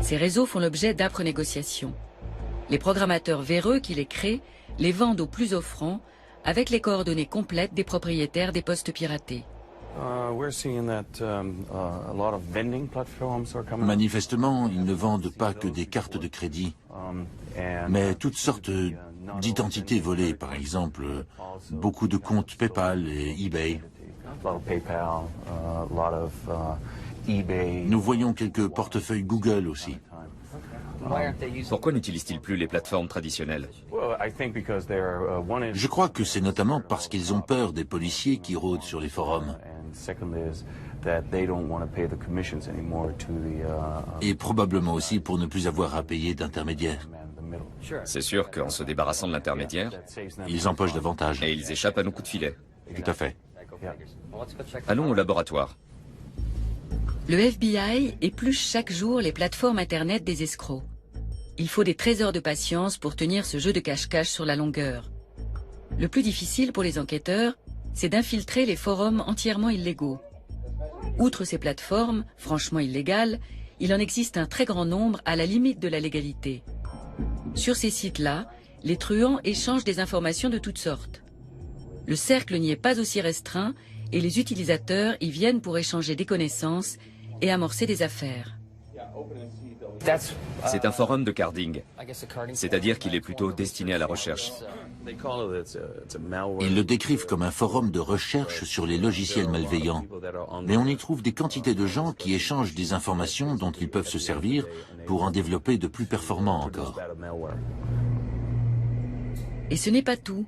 Ces réseaux font l'objet d'âpres négociations. Les programmateurs véreux qui les créent les vendent au plus offrant avec les coordonnées complètes des propriétaires des postes piratés. Manifestement, ils ne vendent pas que des cartes de crédit, mais toutes sortes d'identités volées, par exemple, beaucoup de comptes PayPal et eBay. Nous voyons quelques portefeuilles Google aussi. Pourquoi n'utilisent-ils plus les plateformes traditionnelles? Je crois que c'est notamment parce qu'ils ont peur des policiers qui rôdent sur les forums. Et probablement aussi pour ne plus avoir à payer d'intermédiaires. C'est sûr qu'en se débarrassant de l'intermédiaire, ils empochent davantage. Et ils échappent à nos coups de filet. Tout à fait. Allons au laboratoire. Le FBI épluche chaque jour les plateformes Internet des escrocs. Il faut des trésors de patience pour tenir ce jeu de cache-cache sur la longueur. Le plus difficile pour les enquêteurs, c'est d'infiltrer les forums entièrement illégaux. Outre ces plateformes, franchement illégales, il en existe un très grand nombre à la limite de la légalité. Sur ces sites-là, les truands échangent des informations de toutes sortes. Le cercle n'y est pas aussi restreint et les utilisateurs y viennent pour échanger des connaissances et amorcer des affaires. C'est un forum de carding, c'est-à-dire qu'il est plutôt destiné à la recherche. Ils le décrivent comme un forum de recherche sur les logiciels malveillants. Mais on y trouve des quantités de gens qui échangent des informations dont ils peuvent se servir pour en développer de plus performants encore. Et ce n'est pas tout.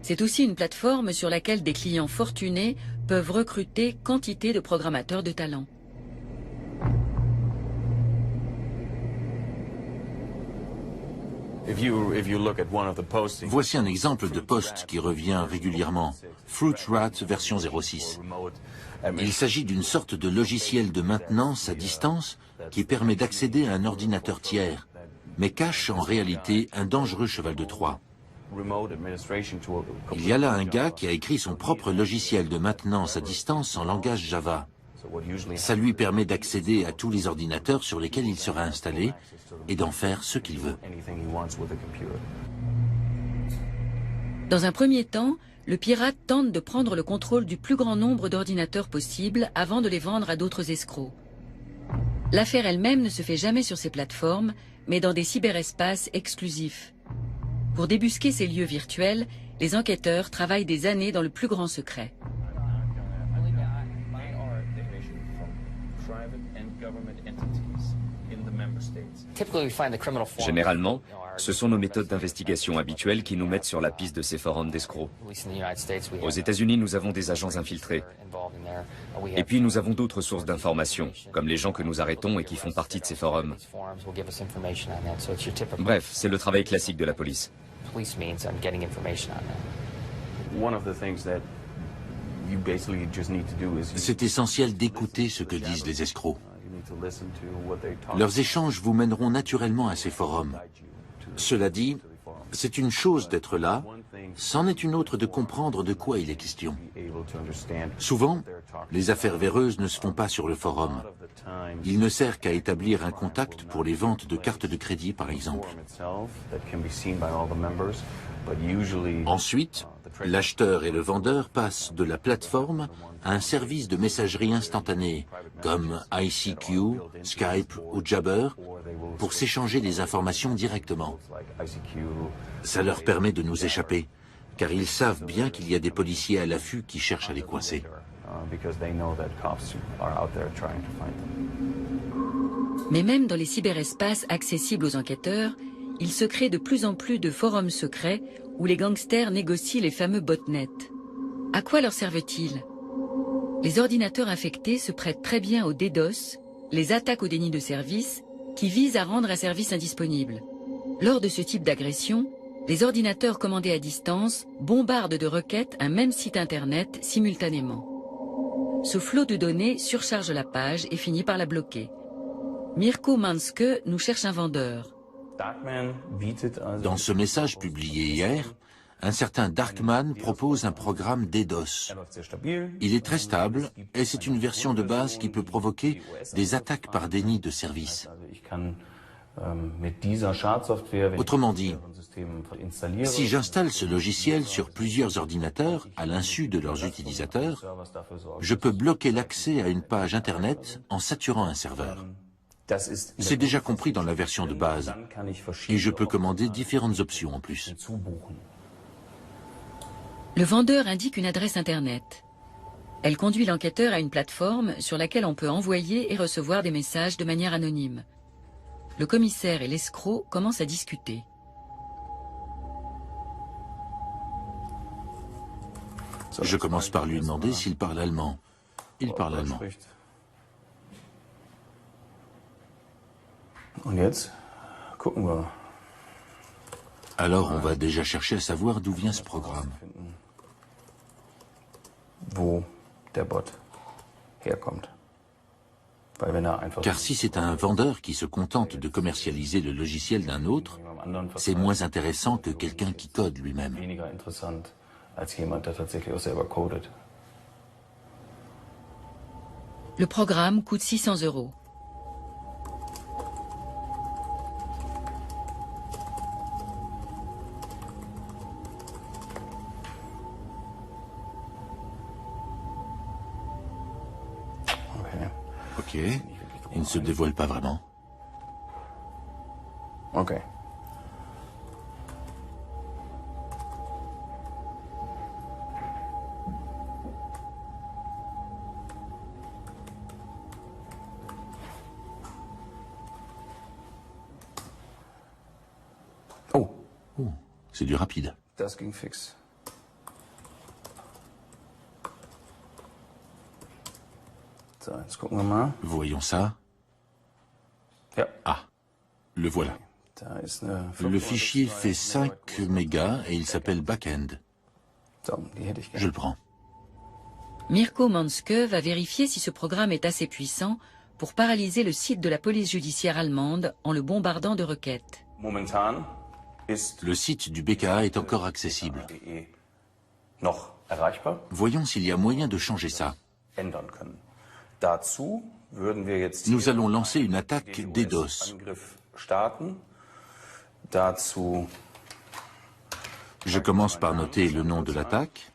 C'est aussi une plateforme sur laquelle des clients fortunés peuvent recruter quantité de programmateurs de talent. Voici un exemple de post qui revient régulièrement. Fruit Rat version 06. Il s'agit d'une sorte de logiciel de maintenance à distance qui permet d'accéder à un ordinateur tiers, mais cache en réalité un dangereux cheval de Troie. Il y a là un gars qui a écrit son propre logiciel de maintenance à distance en langage Java. Ça lui permet d'accéder à tous les ordinateurs sur lesquels il sera installé et d'en faire ce qu'il veut. Dans un premier temps, le pirate tente de prendre le contrôle du plus grand nombre d'ordinateurs possible avant de les vendre à d'autres escrocs. L'affaire elle-même ne se fait jamais sur ces plateformes, mais dans des cyberespaces exclusifs. Pour débusquer ces lieux virtuels, les enquêteurs travaillent des années dans le plus grand secret. Généralement, ce sont nos méthodes d'investigation habituelles qui nous mettent sur la piste de ces forums d'escrocs. Aux États-Unis, nous avons des agents infiltrés. Et puis nous avons d'autres sources d'informations, comme les gens que nous arrêtons et qui font partie de ces forums. Bref, c'est le travail classique de la police. C'est essentiel d'écouter ce que disent les escrocs. Leurs échanges vous mèneront naturellement à ces forums. Cela dit, c'est une chose d'être là, c'en est une autre de comprendre de quoi il est question. Souvent, les affaires véreuses ne se font pas sur le forum. Il ne sert qu'à établir un contact pour les ventes de cartes de crédit, par exemple. Ensuite, l'acheteur et le vendeur passent de la plateforme à un service de messagerie instantanée, comme ICQ, Skype ou Jabber, pour s'échanger des informations directement. Ça leur permet de nous échapper, car ils savent bien qu'il y a des policiers à l'affût qui cherchent à les coincer. Mais même dans les cyberespaces accessibles aux enquêteurs, il se crée de plus en plus de forums secrets où les gangsters négocient les fameux botnets. À quoi leur servent-ils? Les ordinateurs infectés se prêtent très bien au DDoS, les attaques au déni de service, qui visent à rendre un service indisponible. Lors de ce type d'agression, les ordinateurs commandés à distance bombardent de requêtes un même site internet simultanément. Ce flot de données surcharge la page et finit par la bloquer. Mirko Manske nous cherche un vendeur. Dans ce message publié hier, un certain Darkman propose un programme DDoS. Il est très stable et c'est une version de base qui peut provoquer des attaques par déni de service. Autrement dit, si j'installe ce logiciel sur plusieurs ordinateurs à l'insu de leurs utilisateurs, je peux bloquer l'accès à une page Internet en saturant un serveur. C'est déjà compris dans la version de base et je peux commander différentes options en plus. Le vendeur indique une adresse Internet. Elle conduit l'enquêteur à une plateforme sur laquelle on peut envoyer et recevoir des messages de manière anonyme. Le commissaire et l'escroc commencent à discuter. Je commence par lui demander s'il parle allemand. Il parle allemand. Alors on va déjà chercher à savoir d'où vient ce programme. Car si c'est un vendeur qui se contente de commercialiser le logiciel d'un autre, c'est moins intéressant que quelqu'un qui code lui-même. Le programme coûte 600 €. Ok, il ne se dévoile pas vraiment. Ok. Oh, c'est du rapide. Das ging fix. So, jetzt gucken wir mal. Voyons ça. Ja. Ah, le voilà. Da ist eine Le fichier fait 5 mégas et il s'appelle Backend. So, die hätte ich Je gerne. le prends. Mirko Manske va vérifier si ce programme est assez puissant pour paralyser le site de la police judiciaire allemande en le bombardant de requêtes. Momentan ist Le site du BKA est encore accessible. .de noch erreichbar, Voyons s'il y a moyen de changer ça. ändern können. Dazu würden wir jetzt Nous allons lancer une attaque DDoS. Angriff starten. Dazu Je commence par noter le nom de l'attaque.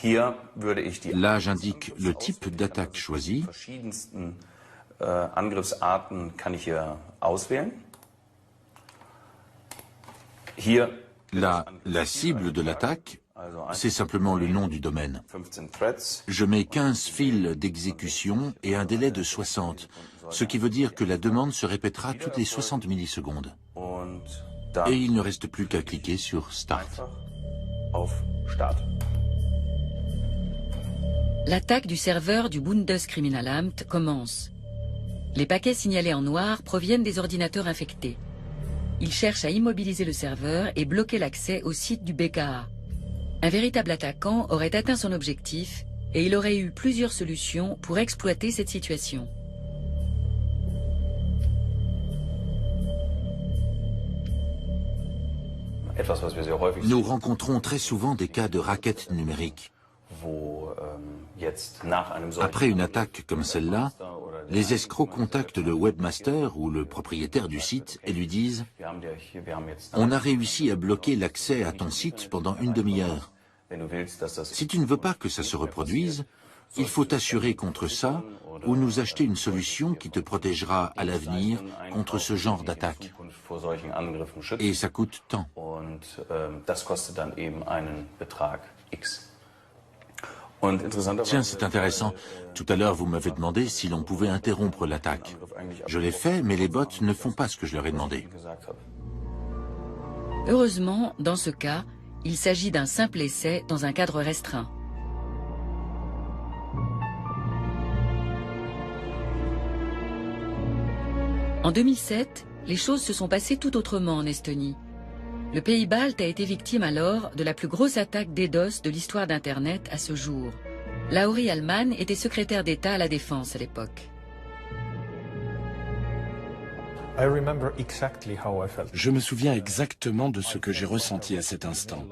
hier würde ich die Là, j'indique le type d'attaque choisie. verschiedensten Angriffsarten kann ich hier auswählen. Hier Là, la cible de l'attaque, c'est simplement le nom du domaine. 15 Threads. Je mets 15 fils d'exécution et un délai de 60, ce qui veut dire que la demande se répétera toutes les 60 millisecondes. Und Et dann il ne reste plus qu'à cliquer sur Start. einfach auf Start. L'attaque du serveur du Bundeskriminalamt commence. Les paquets signalés en noir proviennent des ordinateurs infectés. Ils cherchent à immobiliser le serveur et bloquer l'accès au site du BKA. Un véritable attaquant aurait atteint son objectif et il aurait eu plusieurs solutions pour exploiter cette situation. Etwas, was wir sehr häufig Nous rencontrons très souvent des cas de raquettes numériques. wo jetzt nach einem solchen Après une attaque comme celle-là, les escrocs contactent le webmaster ou le propriétaire du site et lui disent wir haben jetzt « On a réussi à bloquer l'accès à ton site pendant une demi-heure. wenn du willst, dass das Si tu ne veux pas que ça se reproduise, il faut t'assurer contre ça ou nous acheter une solution qui te protégera à l'avenir contre ce genre d'attaque. vor solchen Angriffen schützt. Et ça coûte tant. Und das kostet dann eben einen Betrag X. Tiens, c'est intéressant. Tout à l'heure, vous m'avez demandé si l'on pouvait interrompre l'attaque. Je l'ai fait, mais les bots ne font pas ce que je leur ai demandé. Heureusement, dans ce cas, il s'agit d'un simple essai dans un cadre restreint. En 2007, les choses se sont passées tout autrement en Estonie. Le pays balte a été victime alors de la plus grosse attaque DDoS de l'histoire d'Internet à ce jour. Lauri Allman était secrétaire d'État à la Défense à l'époque. Je me souviens exactement de ce que j'ai ressenti à cet instant.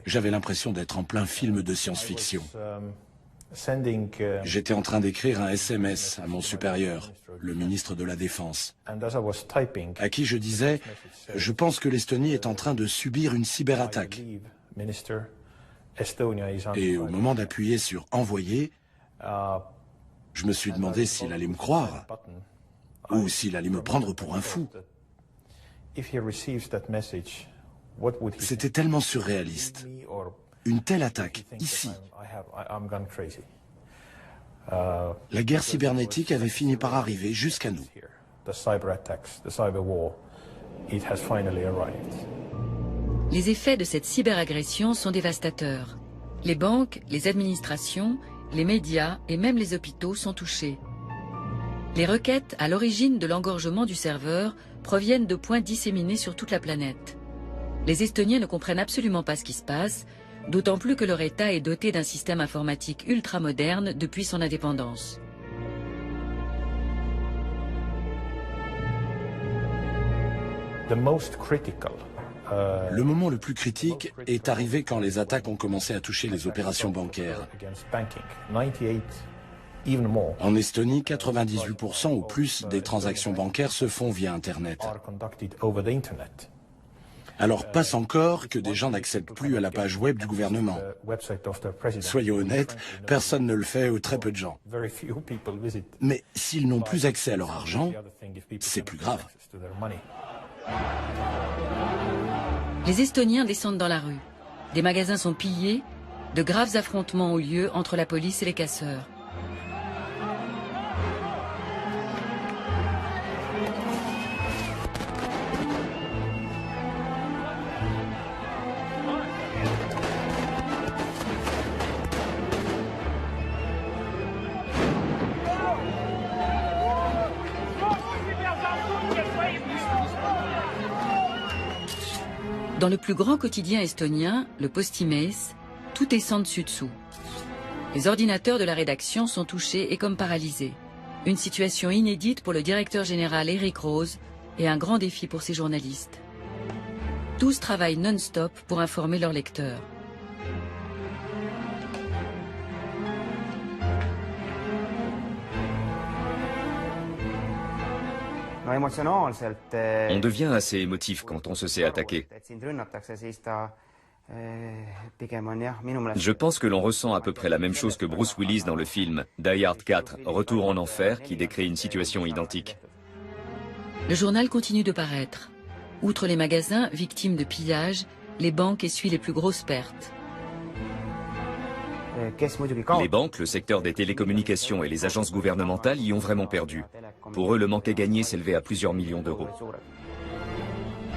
J'avais l'impression d'être en plein film de science-fiction. J'étais en train d'écrire un SMS à mon supérieur, le ministre de la Défense, à qui je disais « Je pense que l'Estonie est en train de subir une cyberattaque ». Et au moment d'appuyer sur « Envoyer », je me suis demandé s'il allait me croire ou s'il allait me prendre pour un fou. C'était tellement surréaliste. Une telle attaque, ici. La guerre cybernétique avait fini par arriver jusqu'à nous. Les effets de cette cyberagression sont dévastateurs. Les banques, les administrations, les médias et même les hôpitaux sont touchés. Les requêtes à l'origine de l'engorgement du serveur proviennent de points disséminés sur toute la planète. Les Estoniens ne comprennent absolument pas ce qui se passe, d'autant plus que leur État est doté d'un système informatique ultramoderne depuis son indépendance. Le moment le plus critique est arrivé quand les attaques ont commencé à toucher les opérations bancaires. En Estonie, 98% ou plus des transactions bancaires se font via Internet. Alors passe encore que des gens n'accèdent plus à la page web du gouvernement. Soyons honnêtes, personne ne le fait ou très peu de gens. Mais s'ils n'ont plus accès à leur argent, c'est plus grave. Les Estoniens descendent dans la rue. Des magasins sont pillés, de graves affrontements ont lieu entre la police et les casseurs. Dans le plus grand quotidien estonien, le Postimees, tout est sans dessus-dessous. Les ordinateurs de la rédaction sont touchés et comme paralysés. Une situation inédite pour le directeur général Erik Rose et un grand défi pour ses journalistes. Tous travaillent non-stop pour informer leurs lecteurs. On devient assez émotif quand on se sait attaquer. Je pense que l'on ressent à peu près la même chose que Bruce Willis dans le film Die Hard 4, Retour en enfer, qui décrit une situation identique. Le journal continue de paraître. Outre les magasins victimes de pillages, les banques essuient les plus grosses pertes. Les banques, le secteur des télécommunications et les agences gouvernementales y ont vraiment perdu. Pour eux, le manque à gagner s'élevait à plusieurs millions d'euros.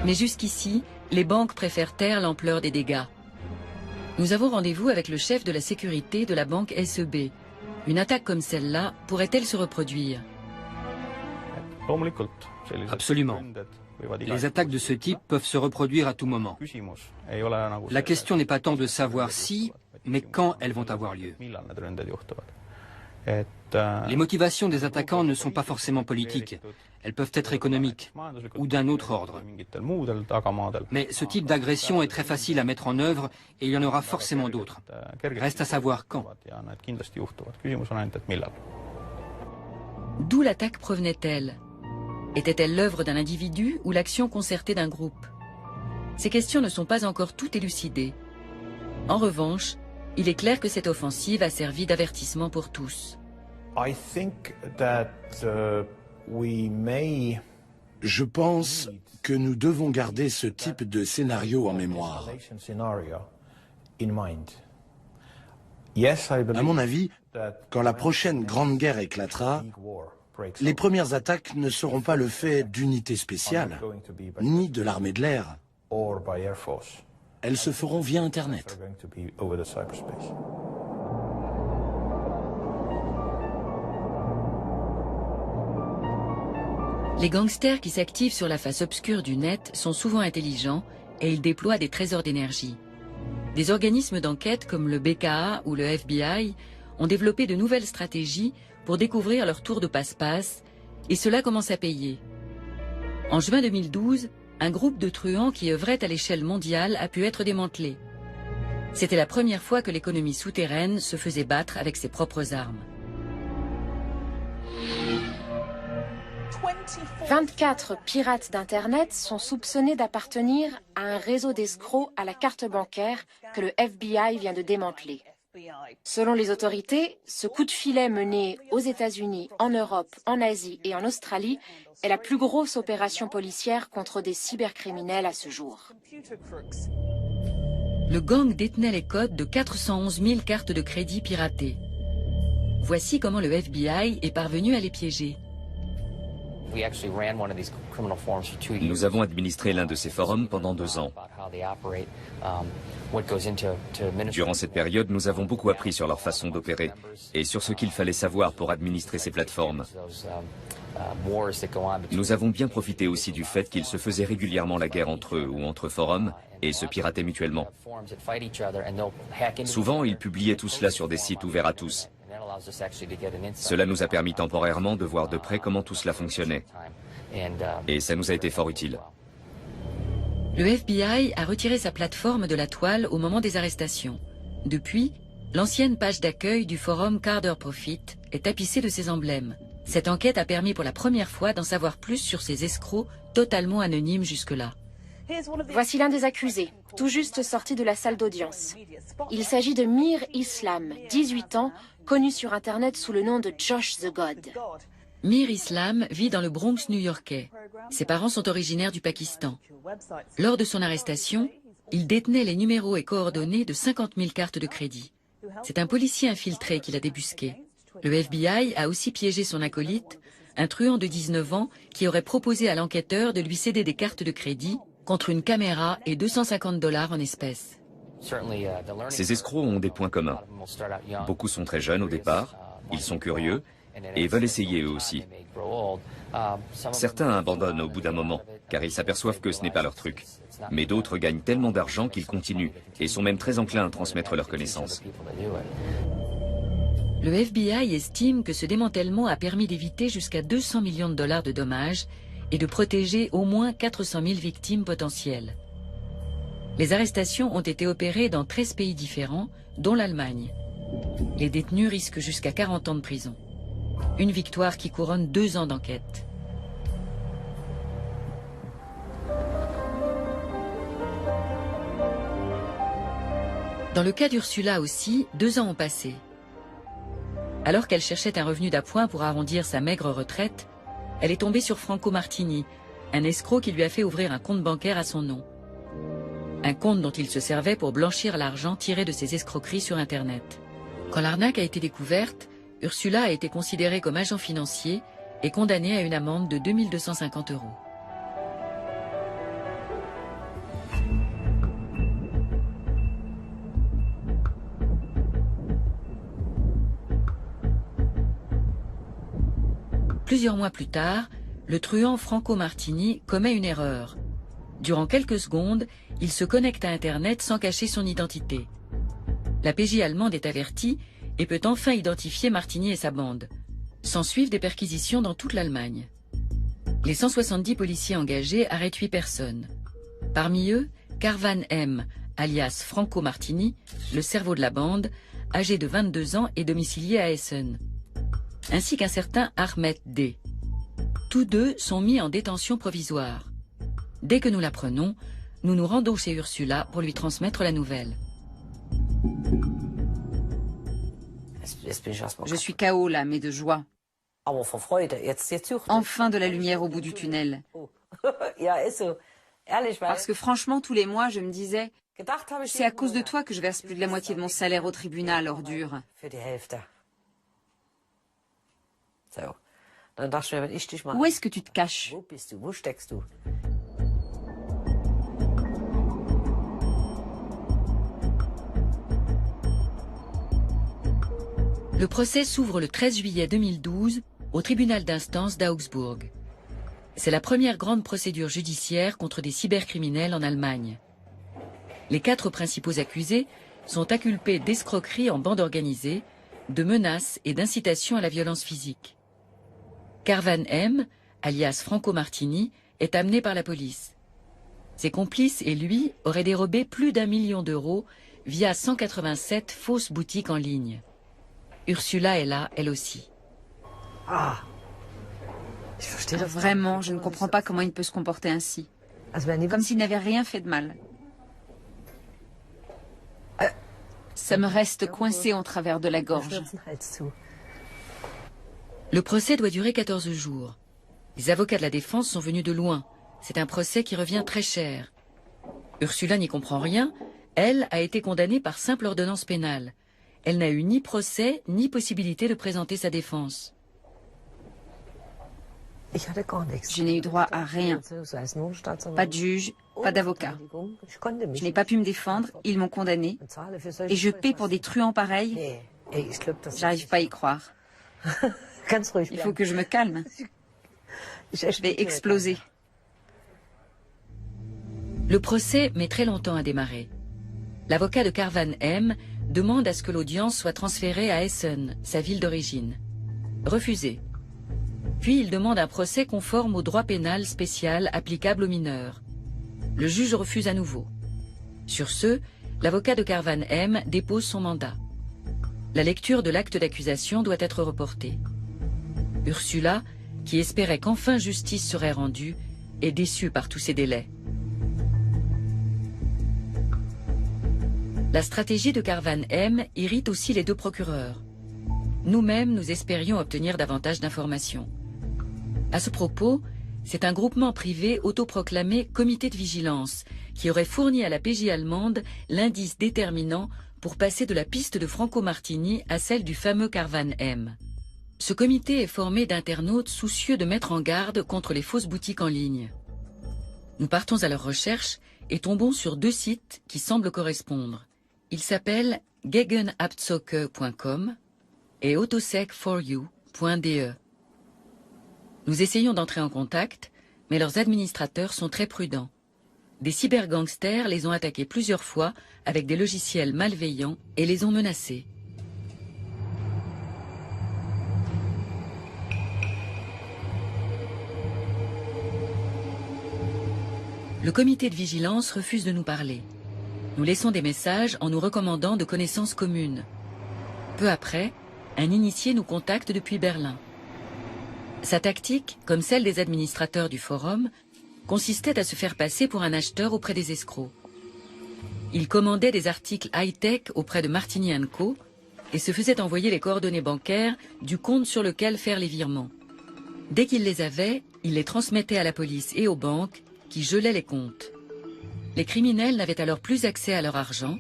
Mais jusqu'ici, les banques préfèrent taire l'ampleur des dégâts. Nous avons rendez-vous avec le chef de la sécurité de la banque SEB. Une attaque comme celle-là pourrait-elle se reproduire? Absolument. Les attaques de ce type peuvent se reproduire à tout moment. La question n'est pas tant de savoir si, mais quand elles vont avoir lieu. Les motivations des attaquants ne sont pas forcément politiques. Elles peuvent être économiques ou d'un autre ordre. Mais ce type d'agression est très facile à mettre en œuvre et il y en aura forcément d'autres. Reste à savoir quand. D'où l'attaque provenait-elle? Était-elle l'œuvre d'un individu ou l'action concertée d'un groupe? Ces questions ne sont pas encore toutes élucidées. En revanche, il est clair que cette offensive a servi d'avertissement pour tous. Je pense que nous devons garder ce type de scénario en mémoire. À mon avis, quand la prochaine grande guerre éclatera, les premières attaques ne seront pas le fait d'unités spéciales, ni de l'armée de l'air. Elles se feront via Internet. Les gangsters qui s'activent sur la face obscure du net sont souvent intelligents et ils déploient des trésors d'énergie. Des organismes d'enquête comme le BKA ou le FBI ont développé de nouvelles stratégies pour découvrir leur tour de passe-passe, et cela commence à payer. En juin 2012, un groupe de truands qui œuvrait à l'échelle mondiale a pu être démantelé. C'était la première fois que l'économie souterraine se faisait battre avec ses propres armes. 24 pirates d'Internet sont soupçonnés d'appartenir à un réseau d'escrocs à la carte bancaire que le FBI vient de démanteler. Selon les autorités, ce coup de filet mené aux États-Unis, en Europe, en Asie et en Australie est la plus grosse opération policière contre des cybercriminels à ce jour. Le gang détenait les codes de 411 000 cartes de crédit piratées. Voici comment le FBI est parvenu à les piéger. Nous avons administré l'un de ces forums pendant 2 ans. Durant cette période, nous avons beaucoup appris sur leur façon d'opérer et sur ce qu'il fallait savoir pour administrer ces plateformes. Nous avons bien profité aussi du fait qu'ils se faisaient régulièrement la guerre entre eux ou entre forums et se pirataient mutuellement. Souvent, ils publiaient tout cela sur des sites ouverts à tous. Cela nous a permis temporairement de voir de près comment tout cela fonctionnait. Et ça nous a été fort utile. Le FBI a retiré sa plateforme de la toile au moment des arrestations. Depuis, l'ancienne page d'accueil du forum Carder Profit est tapissée de ses emblèmes. Cette enquête a permis pour la première fois d'en savoir plus sur ces escrocs totalement anonymes jusque-là. Voici l'un des accusés, tout juste sorti de la salle d'audience. Il s'agit de Mir Islam, 18 ans, connu sur Internet sous le nom de Josh the God. Mir Islam vit dans le Bronx new-yorkais. Ses parents sont originaires du Pakistan. Lors de son arrestation, il détenait les numéros et coordonnées de 50 000 cartes de crédit. C'est un policier infiltré qui l'a débusqué. Le FBI a aussi piégé son acolyte, un truand de 19 ans qui aurait proposé à l'enquêteur de lui céder des cartes de crédit contre une caméra et $250 en espèces. Ces escrocs ont des points communs. Beaucoup sont très jeunes au départ, ils sont curieux et veulent essayer eux aussi. Certains abandonnent au bout d'un moment, car ils s'aperçoivent que ce n'est pas leur truc. Mais d'autres gagnent tellement d'argent qu'ils continuent et sont même très enclins à transmettre leurs connaissances. Le FBI estime que ce démantèlement a permis d'éviter jusqu'à 200 millions de dollars de dommages et de protéger au moins 400 000 victimes potentielles. Les arrestations ont été opérées dans 13 pays différents, dont l'Allemagne. Les détenus risquent jusqu'à 40 ans de prison. Une victoire qui couronne 2 ans d'enquête. Dans le cas d'Ursula aussi, 2 ans ont passé. Alors qu'elle cherchait un revenu d'appoint pour arrondir sa maigre retraite, elle est tombée sur Franco Martini, un escroc qui lui a fait ouvrir un compte bancaire à son nom. Un compte dont il se servait pour blanchir l'argent tiré de ses escroqueries sur Internet. Quand l'arnaque a été découverte, Ursula a été considérée comme agent financier et condamnée à une amende de 2 250 €. Plusieurs mois plus tard, le truand Franco Martini commet une erreur. Durant quelques secondes, il se connecte à Internet sans cacher son identité. La PJ allemande est avertie et peut enfin identifier Martini et sa bande. S'ensuivent des perquisitions dans toute l'Allemagne. Les 170 policiers engagés arrêtent 8 personnes. Parmi eux, Carvan M, alias Franco Martini, le cerveau de la bande, âgé de 22 ans et domicilié à Essen, ainsi qu'un certain Ahmed D. Tous deux sont mis en détention provisoire. Dès que nous l'apprenons, nous nous rendons chez Ursula pour lui transmettre la nouvelle. Je suis KO là, mais de joie. Enfin de la lumière au bout du tunnel. Parce que franchement, tous les mois, je me disais, C'est à cause de toi que je verse plus de la moitié de mon salaire au tribunal, ordure. Où est-ce que tu te caches? Le procès s'ouvre le 13 juillet 2012 au tribunal d'instance d'Augsbourg. C'est la première grande procédure judiciaire contre des cybercriminels en Allemagne. Les 4 principaux accusés sont inculpés d'escroquerie en bande organisée, de menaces et d'incitation à la violence physique. Carvan M, alias Franco Martini, est amené par la police. Ses complices et lui auraient dérobé plus d'1 million d'euros via 187 fausses boutiques en ligne. Ursula est là, elle aussi. Vraiment, je ne comprends pas comment il peut se comporter ainsi. Comme s'il n'avait rien fait de mal. Ça me reste coincé en travers de la gorge. Le procès doit durer 14 jours. Les avocats de la défense sont venus de loin. C'est un procès qui revient très cher. Ursula n'y comprend rien. Elle a été condamnée par simple ordonnance pénale. Elle n'a eu ni procès, ni possibilité de présenter sa défense. Je n'ai eu droit à rien. Pas de juge, pas d'avocat. Je n'ai pas pu me défendre, ils m'ont condamné. Et je paie pour des truands pareils. J'arrive pas à y croire. Il faut que je me calme. Je vais exploser. Le procès met très longtemps à démarrer. L'avocat de Carvan M demande à ce que l'audience soit transférée à Essen, sa ville d'origine. Refusé. Puis il demande un procès conforme au droit pénal spécial applicable aux mineurs. Le juge refuse à nouveau. Sur ce, l'avocat de Carvan M dépose son mandat. La lecture de l'acte d'accusation doit être reportée. Ursula, qui espérait qu'enfin justice serait rendue, est déçue par tous ces délais. La stratégie de Carvan M irrite aussi les 2 procureurs. Nous-mêmes, nous espérions obtenir davantage d'informations. À ce propos, c'est un groupement privé autoproclamé Comité de vigilance qui aurait fourni à la PJ allemande l'indice déterminant pour passer de la piste de Franco Martini à celle du fameux Carvan M. Ce comité est formé d'internautes soucieux de mettre en garde contre les fausses boutiques en ligne. Nous partons à leur recherche et tombons sur 2 sites qui semblent correspondre. Ils s'appellent gegenabzocke.com et autosec4u.de. Nous essayons d'entrer en contact, mais leurs administrateurs sont très prudents. Des cybergangsters les ont attaqués plusieurs fois avec des logiciels malveillants et les ont menacés. Le comité de vigilance refuse de nous parler. Nous laissons des messages en nous recommandant de connaissances communes. Peu après, un initié nous contacte depuis Berlin. Sa tactique, comme celle des administrateurs du forum, consistait à se faire passer pour un acheteur auprès des escrocs. Il commandait des articles high-tech auprès de Martini & Co et se faisait envoyer les coordonnées bancaires du compte sur lequel faire les virements. Dès qu'il les avait, il les transmettait à la police et aux banques qui gelaient les comptes. Les criminels n'avaient alors plus accès à leur argent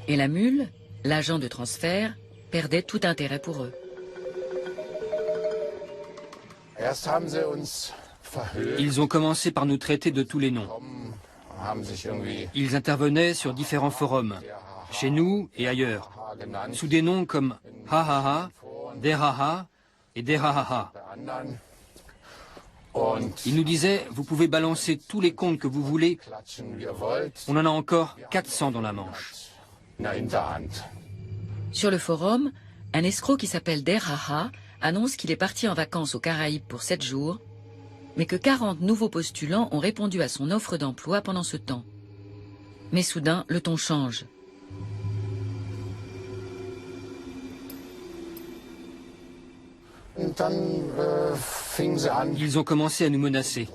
et la mule, l'agent de transfert, perdait tout intérêt pour eux. Ils ont commencé par nous traiter de tous les noms. Ils intervenaient sur différents forums, chez nous et ailleurs, sous des noms comme Ha-Ha-Ha, Der-Ha-Ha et Der-Ha-Ha-Ha. Ils nous disaient, vous pouvez balancer tous les comptes que vous voulez, on en a encore 400 dans la manche. Sur le forum, un escroc qui s'appelle Der-Ha-Ha annonce qu'il est parti en vacances aux Caraïbes pour 7 jours, mais que 40 nouveaux postulants ont répondu à son offre d'emploi pendant ce temps. Mais soudain, le ton change. Ils ont commencé à nous menacer.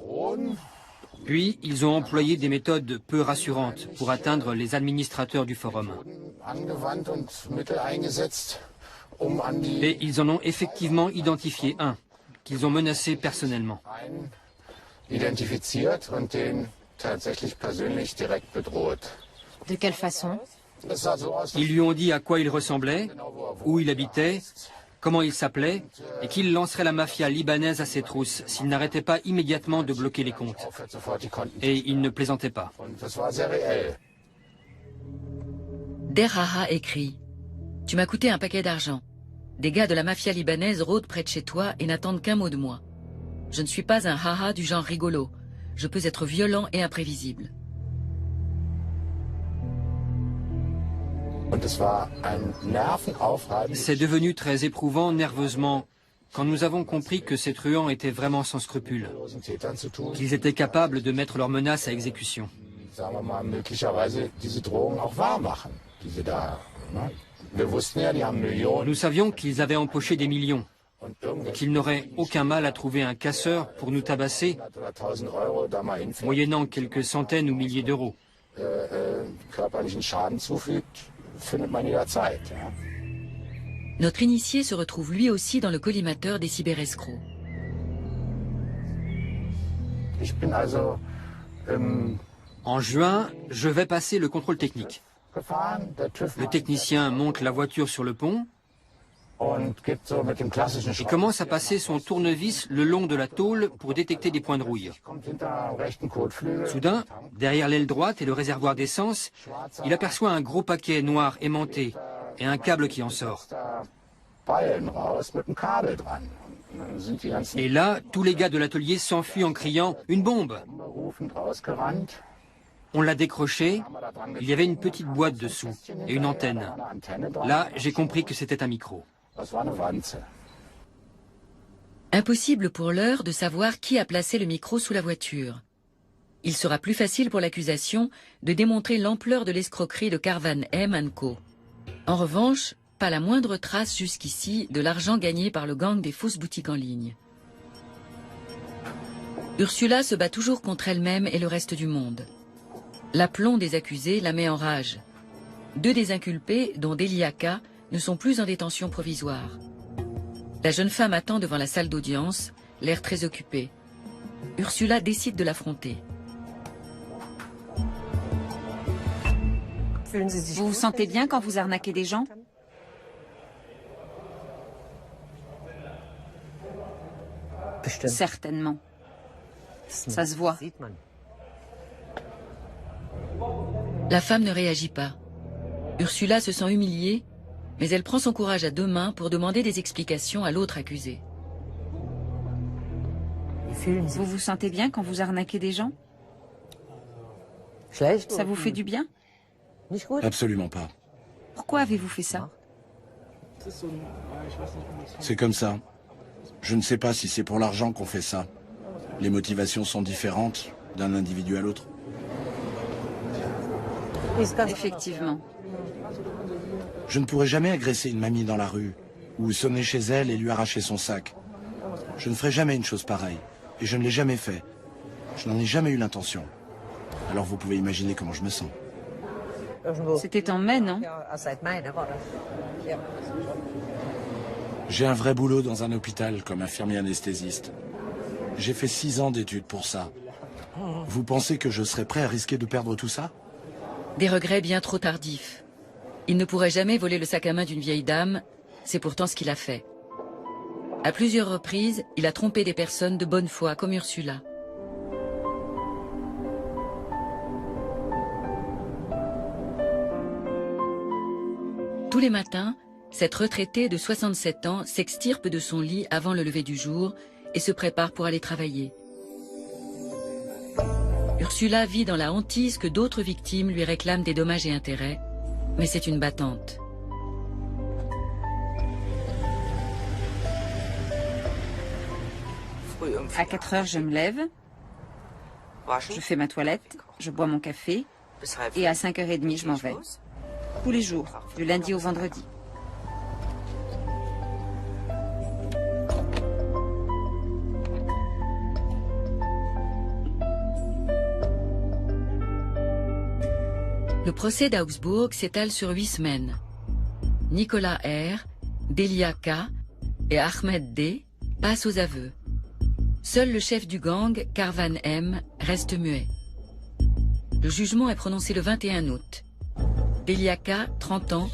Puis, ils ont employé des méthodes peu rassurantes pour atteindre les administrateurs du forum. Et ils en ont effectivement identifié un, qu'ils ont menacé personnellement. De quelle façon? Ils lui ont dit à quoi il ressemblait, où il habitait, comment il s'appelait, et qu'il lancerait la mafia libanaise à ses trousses s'il n'arrêtait pas immédiatement de bloquer les comptes. Et il ne plaisantait pas. Derhaha écrit « Tu m'as coûté un paquet d'argent. Des gars de la mafia libanaise rôdent près de chez toi et n'attendent qu'un mot de moi. Je ne suis pas un haha du genre rigolo. Je peux être violent et imprévisible. » C'est devenu très éprouvant nerveusement quand nous avons compris que ces truands étaient vraiment sans scrupules, qu'ils étaient capables de mettre leurs menaces à exécution. Nous savions qu'ils avaient empoché des millions et qu'ils n'auraient aucun mal à trouver un casseur pour nous tabasser, moyennant quelques centaines ou milliers d'euros. Notre initié se retrouve lui aussi dans le collimateur des cyberescrocs. En juin, je vais passer le contrôle technique. Le technicien monte la voiture sur le pont et commence à passer son tournevis le long de la tôle pour détecter des points de rouille. Soudain, derrière l'aile droite et le réservoir d'essence, il aperçoit un gros paquet noir aimanté et un câble qui en sort. Et là, tous les gars de l'atelier s'enfuient en criant « Une bombe !» On l'a décroché, il y avait une petite boîte dessous et une antenne. Là, j'ai compris que c'était un micro. Impossible pour l'heure de savoir qui a placé le micro sous la voiture. Il sera plus facile pour l'accusation de démontrer l'ampleur de l'escroquerie de Karvan M & Co. En revanche, pas la moindre trace jusqu'ici de l'argent gagné par le gang des fausses boutiques en ligne. Ursula se bat toujours contre elle-même et le reste du monde. L'aplomb des accusés la met en rage. 2 des inculpés, dont Delia K, ne sont plus en détention provisoire. La jeune femme attend devant la salle d'audience, l'air très occupé. Ursula décide de l'affronter. Vous vous sentez bien quand vous arnaquez des gens? Certainement. Ça se voit. La femme ne réagit pas. Ursula se sent humiliée, mais elle prend son courage à 2 mains pour demander des explications à l'autre accusé. Vous vous sentez bien quand vous arnaquez des gens? Ça vous fait du bien? Absolument pas. Pourquoi avez-vous fait ça? C'est comme ça. Je ne sais pas si c'est pour l'argent qu'on fait ça. Les motivations sont différentes d'un individu à l'autre. Effectivement. Je ne pourrai jamais agresser une mamie dans la rue, ou sonner chez elle et lui arracher son sac. Je ne ferai jamais une chose pareille, et je ne l'ai jamais fait. Je n'en ai jamais eu l'intention. Alors vous pouvez imaginer comment je me sens. C'était en mai, non? J'ai un vrai boulot dans un hôpital comme infirmier anesthésiste. J'ai fait 6 ans d'études pour ça. Vous pensez que je serais prêt à risquer de perdre tout ça? Des regrets bien trop tardifs. Il ne pourrait jamais voler le sac à main d'une vieille dame, c'est pourtant ce qu'il a fait. À plusieurs reprises, il a trompé des personnes de bonne foi, comme Ursula. Tous les matins, cette retraitée de 67 ans s'extirpe de son lit avant le lever du jour et se prépare pour aller travailler. Ursula vit dans la hantise que d'autres victimes lui réclament des dommages et intérêts, mais c'est une battante. À 4 heures, je me lève, je fais ma toilette, je bois mon café, et à 5h30, je m'en vais. Tous les jours, du lundi au vendredi. Le procès d'Augsbourg s'étale sur 8 semaines. Nicolas R, Delia K et Ahmed D passent aux aveux. Seul le chef du gang, Karvan M, reste muet. Le jugement est prononcé le 21 août. Beliaka, 30 ans,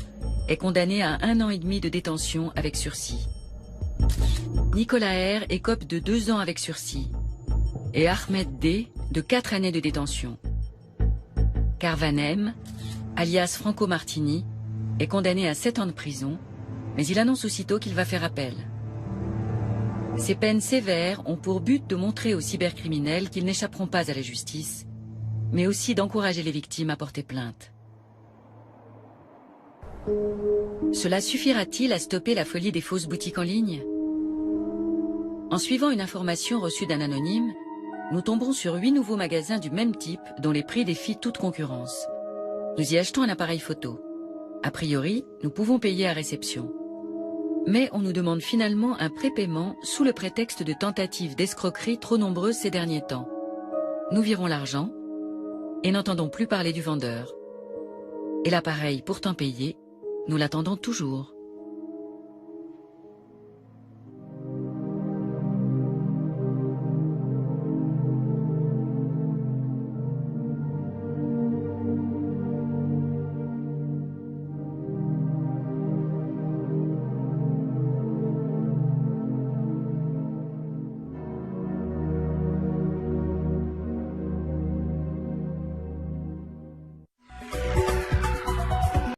est condamné à 1 an et demi de détention avec sursis. Nicolas R écope de 2 ans avec sursis et Ahmed D de 4 années de détention. Carvanem, alias Franco Martini, est condamné à 7 ans de prison, mais il annonce aussitôt qu'il va faire appel. Ces peines sévères ont pour but de montrer aux cybercriminels qu'ils n'échapperont pas à la justice, mais aussi d'encourager les victimes à porter plainte. Cela suffira-t-il à stopper la folie des fausses boutiques en ligne? En suivant une information reçue d'un anonyme, nous tombons sur 8 nouveaux magasins du même type dont les prix défient toute concurrence. Nous y achetons un appareil photo. A priori, nous pouvons payer à réception. Mais on nous demande finalement un prépaiement sous le prétexte de tentatives d'escroquerie trop nombreuses ces derniers temps. Nous virons l'argent et n'entendons plus parler du vendeur. Et l'appareil pourtant payé, nous l'attendons toujours.